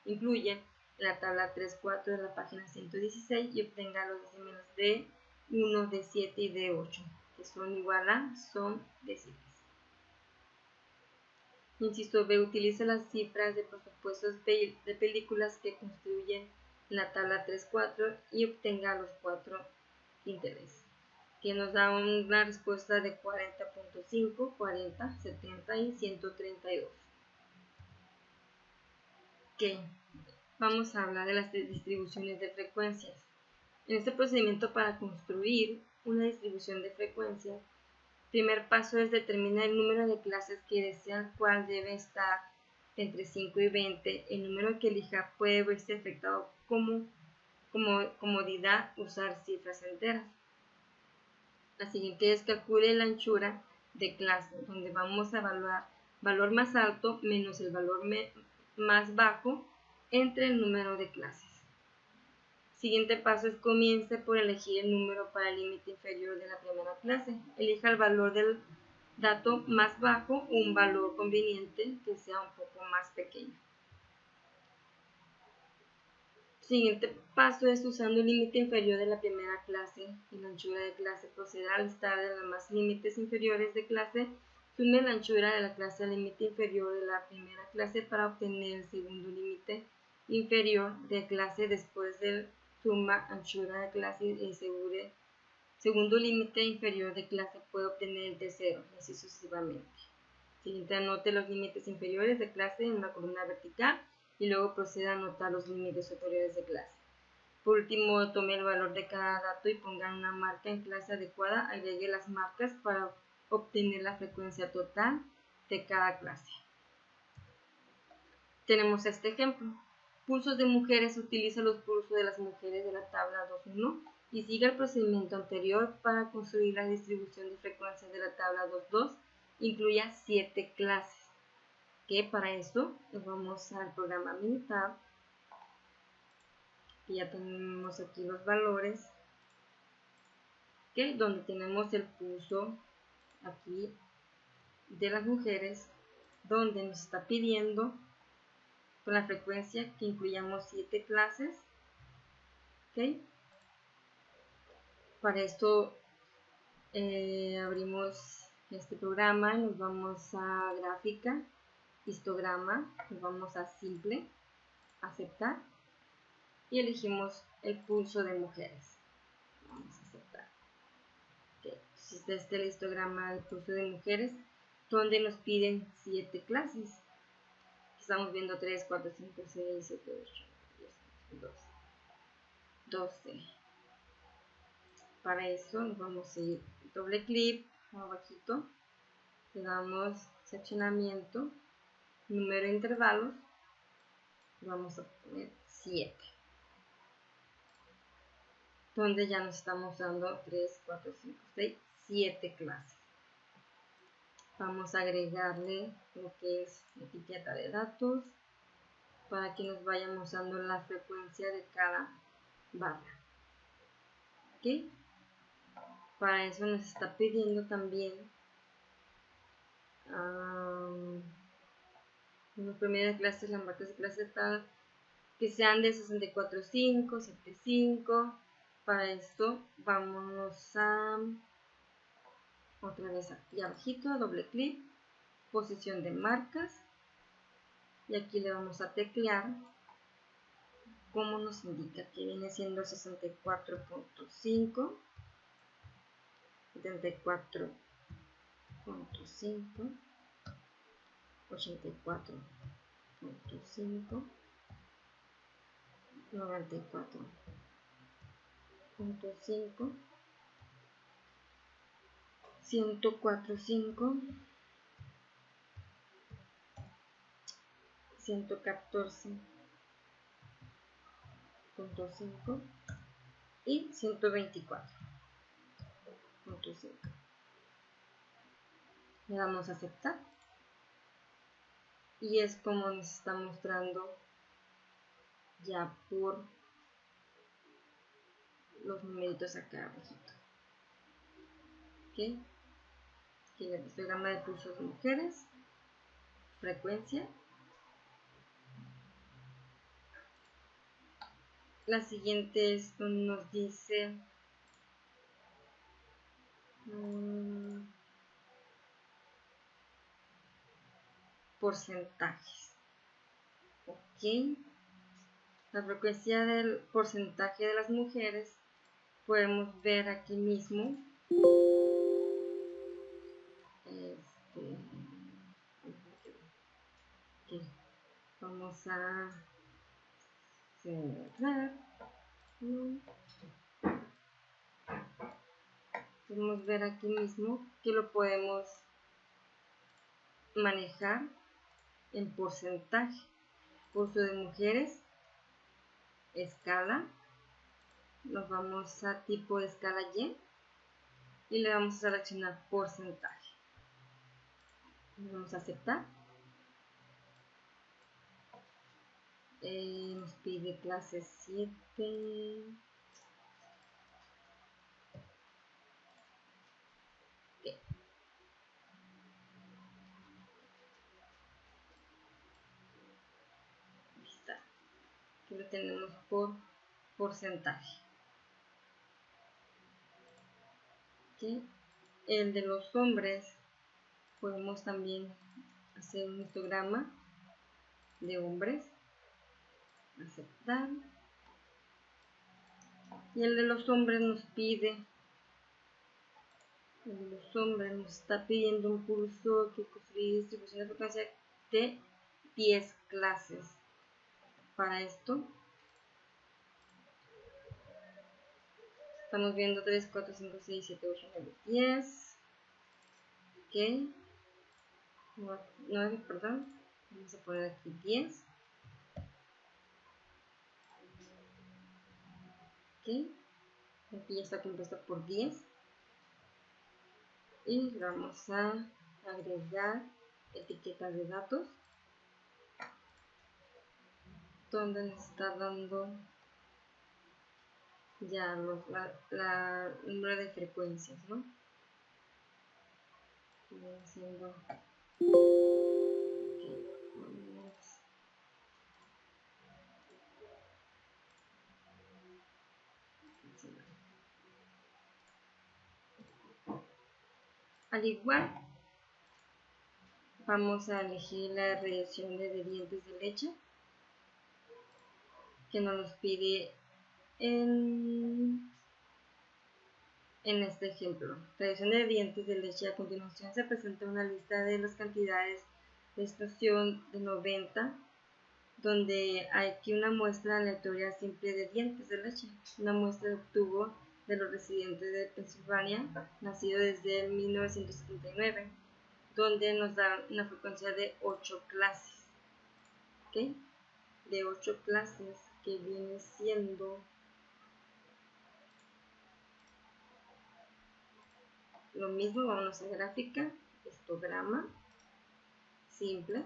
incluyen en la tabla 3.4 de la página 116 y obtenga los decímenes D1, D7 y D8, que son igual a son decímenes. Inciso B. Utiliza las cifras de presupuestos de películas que construyen en la tabla 3.4 y obtenga los 4 quintiles, que nos da una respuesta de 40.5, 40, 70 y 132. ¿Qué? Vamos a hablar de las distribuciones de frecuencias. En este procedimiento para construir una distribución de frecuencias, el primer paso es determinar el número de clases que desea, cuál debe estar entre 5 y 20. El número que elija puede verse afectado como comodidad usar cifras enteras. La siguiente es calcule la anchura de clase, donde vamos a evaluar valor más alto menos el valor más bajo entre el número de clases. Siguiente paso es comience por elegir el número para el límite inferior de la primera clase. Elija el valor del dato más bajo o un valor conveniente que sea un poco más pequeño. Siguiente paso es usando el límite inferior de la primera clase y la anchura de clase. Proceda a listar de los más límites inferiores de clase. Sume la anchura de la clase al límite inferior de la primera clase para obtener el segundo límite inferior de clase. Después de suma anchura de clase y el segundo límite inferior de clase puede obtener el tercero, y así sucesivamente. Siguiente, anote los límites inferiores de clase en una columna vertical y luego proceda a anotar los límites superiores de clase. Por último, tome el valor de cada dato y ponga una marca en clase adecuada. Agregue las marcas para obtener la frecuencia total de cada clase. Tenemos este ejemplo. Pulsos de mujeres. Utiliza los pulsos de las mujeres de la tabla 2.1 y sigue el procedimiento anterior para construir la distribución de frecuencias de la tabla 2.2. Incluya 7 clases. Que para eso vamos al programa Minitab. Y ya tenemos aquí los valores. Donde tenemos el pulso aquí de las mujeres, donde nos está pidiendo con la frecuencia que incluyamos 7 clases. Para esto abrimos este programa, nos vamos a gráfica, histograma, nos vamos a simple, aceptar y elegimos el pulso de mujeres. Vamos a aceptar. Este es el histograma del pulso de mujeres, donde nos piden 7 clases. Estamos viendo 3, 4, 5, 6, 7, 8, 10, 12, 12. Para eso nos vamos a ir doble clic abajito, le damos seccionamiento, número de intervalos, vamos a poner 7, donde ya nos está mostrando 3, 4, 5, 6, 7 clases. Vamos a agregarle lo que es la etiqueta de datos para que nos vaya mostrando la frecuencia de cada barra. Para eso nos está pidiendo también las primeras clases, las marcas de clase tal, que sean de 64.5, 75. Para esto vámonos a otra vez aquí abajito, doble clic, posición de marcas, y aquí le vamos a teclear como nos indica, que viene siendo 64.5, 74.5, 84.5, 94.5, 104.5, 114.5 y 124.5. Le damos a aceptar y es como nos está mostrando ya por los numeritos acá abajito. Aquí el histograma de pulsos de mujeres, frecuencia, La siguiente es donde nos dice porcentajes. Ok. La frecuencia del porcentaje de las mujeres podemos ver aquí mismo. Vamos a cerrar. Podemos ver aquí mismo que lo podemos manejar en porcentaje. Curso de mujeres, escala. Nos vamos a tipo de escala Y y le vamos a seleccionar porcentaje. Vamos a aceptar. Nos pide clase 7. Aquí lo tenemos por porcentaje. ¿Okay? El de los hombres podemos también hacer un histograma de hombres, aceptar, y el de los hombres nos pide, nos está pidiendo un curso que construye distribución de frecuencia de 10 clases. Para esto estamos viendo 3, 4, 5, 6, 7, 8, 9, 10. Ok. 9, perdón. Vamos a poner aquí 10. Ok. Aquí ya está compuesta por 10. Y vamos a agregar etiquetas de datos, donde nos está dando ya la número de frecuencias, ¿no? Voy haciendo al igual vamos a elegir la radiación de dientes de leche que nos los pide en este ejemplo. Radiación de dientes de leche. A continuación se presenta una lista de las cantidades de extracción de 90, donde hay aquí una muestra aleatoria simple de dientes de leche. Una muestra de obtuvo de los residentes de Pensilvania, nacido desde el 1979, donde nos da una frecuencia de 8 clases. ¿Okay? De 8 clases, que viene siendo lo mismo. Vamos a gráfica, histograma simple,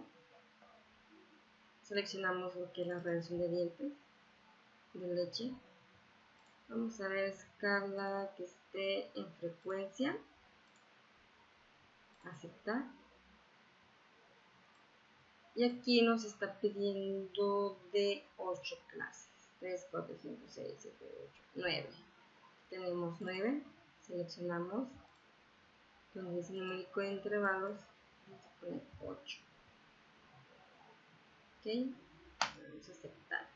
seleccionamos lo que es la radiación de dientes de leche. Vamos a ver escala que esté en frecuencia, aceptar, y aquí nos está pidiendo de 8 clases, 3, 4, 5, 6, 7, 8, 9. Tenemos 9, seleccionamos donde dice numérico de intervalos, vamos a poner 8. Ok, vamos a aceptar.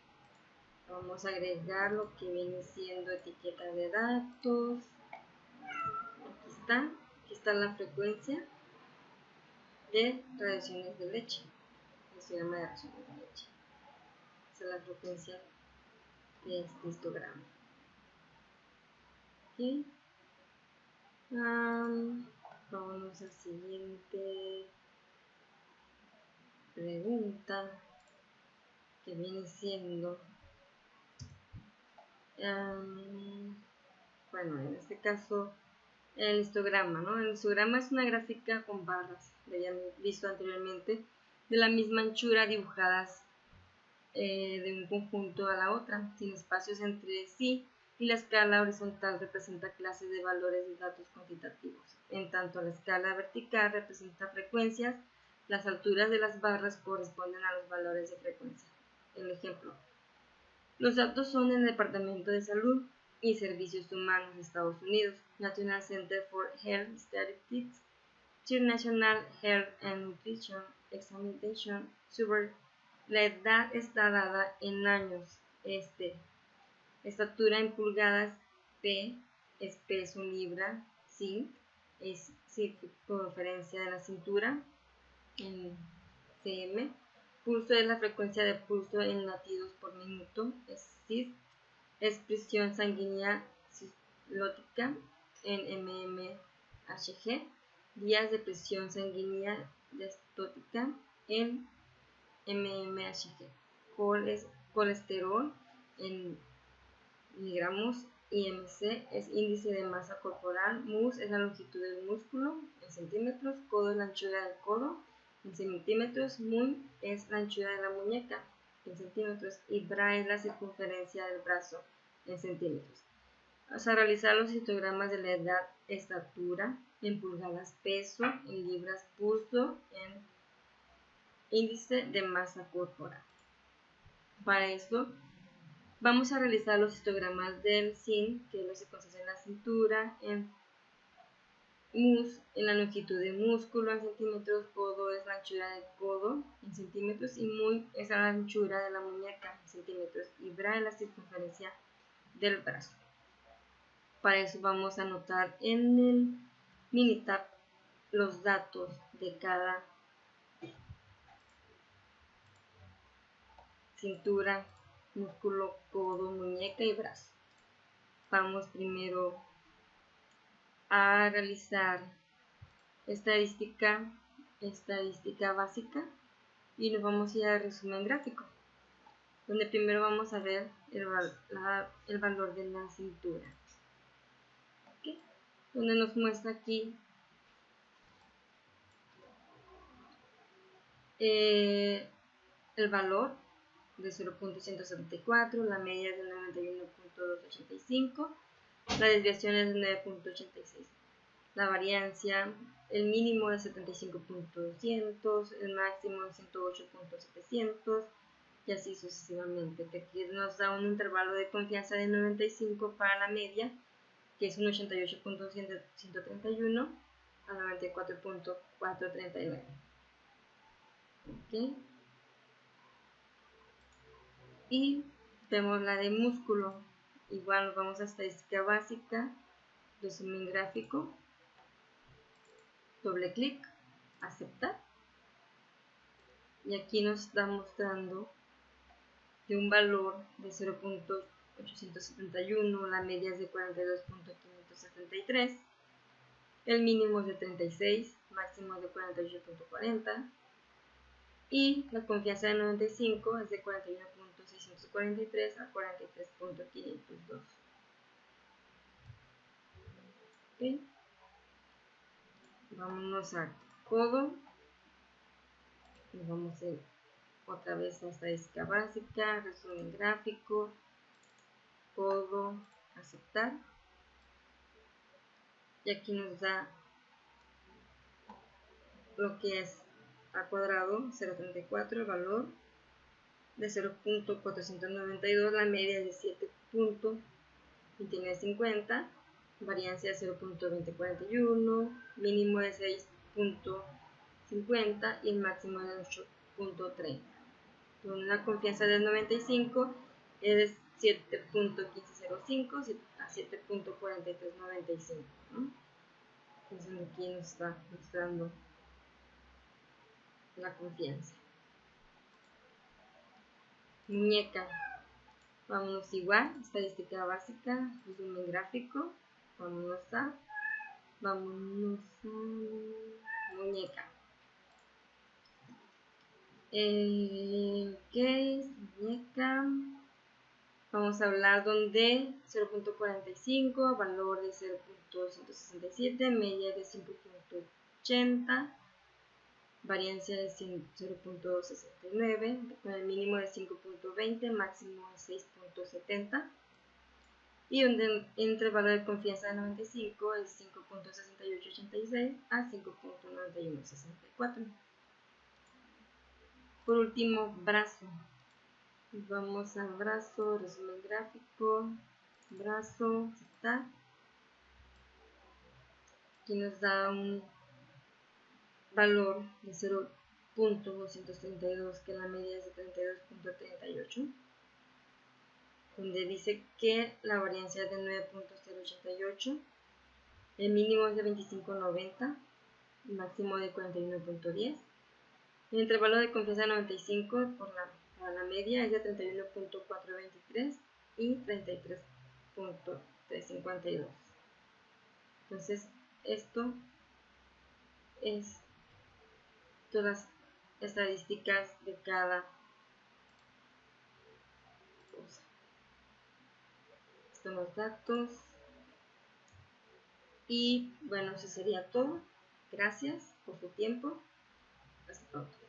Vamos a agregar lo que viene siendo etiqueta de datos. Aquí está la frecuencia de radiaciones de leche. Se llama radiaciones de leche. Esa es la frecuencia de este histograma. ¿Okay? Vamos a la siguiente pregunta, que viene siendo, bueno, en este caso, el histograma, ¿no? El histograma es una gráfica con barras, lo habían visto anteriormente, de la misma anchura dibujadas de un conjunto a la otra, sin espacios entre sí, y la escala horizontal representa clases de valores de datos cuantitativos. En tanto, la escala vertical representa frecuencias, las alturas de las barras corresponden a los valores de frecuencia. El ejemplo: Los datos son en el Departamento de Salud y Servicios Humanos de Estados Unidos, National Center for Health Statistics, National Health and Nutrition Examination Survey. La edad está dada en años. Estatura en pulgadas, P es peso en libra, C es circunferencia de la cintura, en cm. Pulso es la frecuencia de pulso en latidos por minuto, es SIS. Es presión sanguínea sistólica en mmHg. Días de presión sanguínea diastólica en mmHg. Colesterol en miligramos. IMC es índice de masa corporal. Mus es la longitud del músculo en centímetros. Codo es la anchura del codo en centímetros. Muy es la anchura de la muñeca en centímetros. Y bra es la circunferencia del brazo en centímetros. Vamos a realizar los histogramas de la edad, estatura en pulgadas, peso en libras, pulso en índice de masa corporal. Para esto vamos a realizar los histogramas del SIN, que es lo que se concentra en la cintura, en mus, en la longitud de músculo en centímetros, codo es la anchura del codo en centímetros y muy es la anchura de la muñeca en centímetros y bra es la circunferencia del brazo. Para eso vamos a anotar en el Minitab los datos de cada cintura, músculo, codo, muñeca y brazo. Vamos primero a realizar estadística básica y nos vamos a ir al resumen gráfico, donde primero vamos a ver el valor de la cintura, ¿okay? Donde nos muestra aquí el valor de 0.174, la media es de 91.285, la desviación es de 9.86, la variancia, el mínimo de 75.200, el máximo de 108.700 y así sucesivamente, que aquí nos da un intervalo de confianza de 95 para la media, que es un 88.131 a 94.439. ¿Okay? Y vemos la de músculo, igual vamos a estadística básica, resumen gráfico, doble clic, aceptar, y aquí nos está mostrando de un valor de 0.871, la media es de 42.573, el mínimo es de 36, máximo es de 48.40 y la confianza de 95 es de 41.643 a 43.502. ¿Okay? Vámonos a codo, nos vamos a ir otra vez a estadística básica, resumen gráfico, codo, aceptar, y aquí nos da lo que es a cuadrado 0.34, el valor de 0.492, la media es de 7.2950, variancia de 0.2041, mínimo de 6.50 y el máximo de 8.30. Con una confianza del 95 es de 7.1505 a 7.4395, ¿no? Entonces aquí nos está mostrando la confianza. Muñeca, vámonos igual, estadística básica, resumen gráfico, vámonos a muñeca. ¿Qué es muñeca? Vamos a hablar donde 0.45, valor de 0.167, media de 5.80, variancia de 0.69, con el mínimo de 5.20, máximo de 6.70, y donde entre el valor de confianza de 95 es 5.6886 a 5.9164. Por último, brazo. Vamos al brazo, resumen gráfico, brazo, está. Aquí nos da un valor de 0.232, que la media es de 32.38, donde dice que la variancia es de 9.088, el mínimo es de 25.90, el máximo de 41.10, el intervalo de confianza 95 para la media es de 31.423 y 33.352. Entonces, esto es todas las estadísticas de cada cosa. Estos son los datos. Y bueno, eso sería todo. Gracias por su tiempo. Hasta pronto.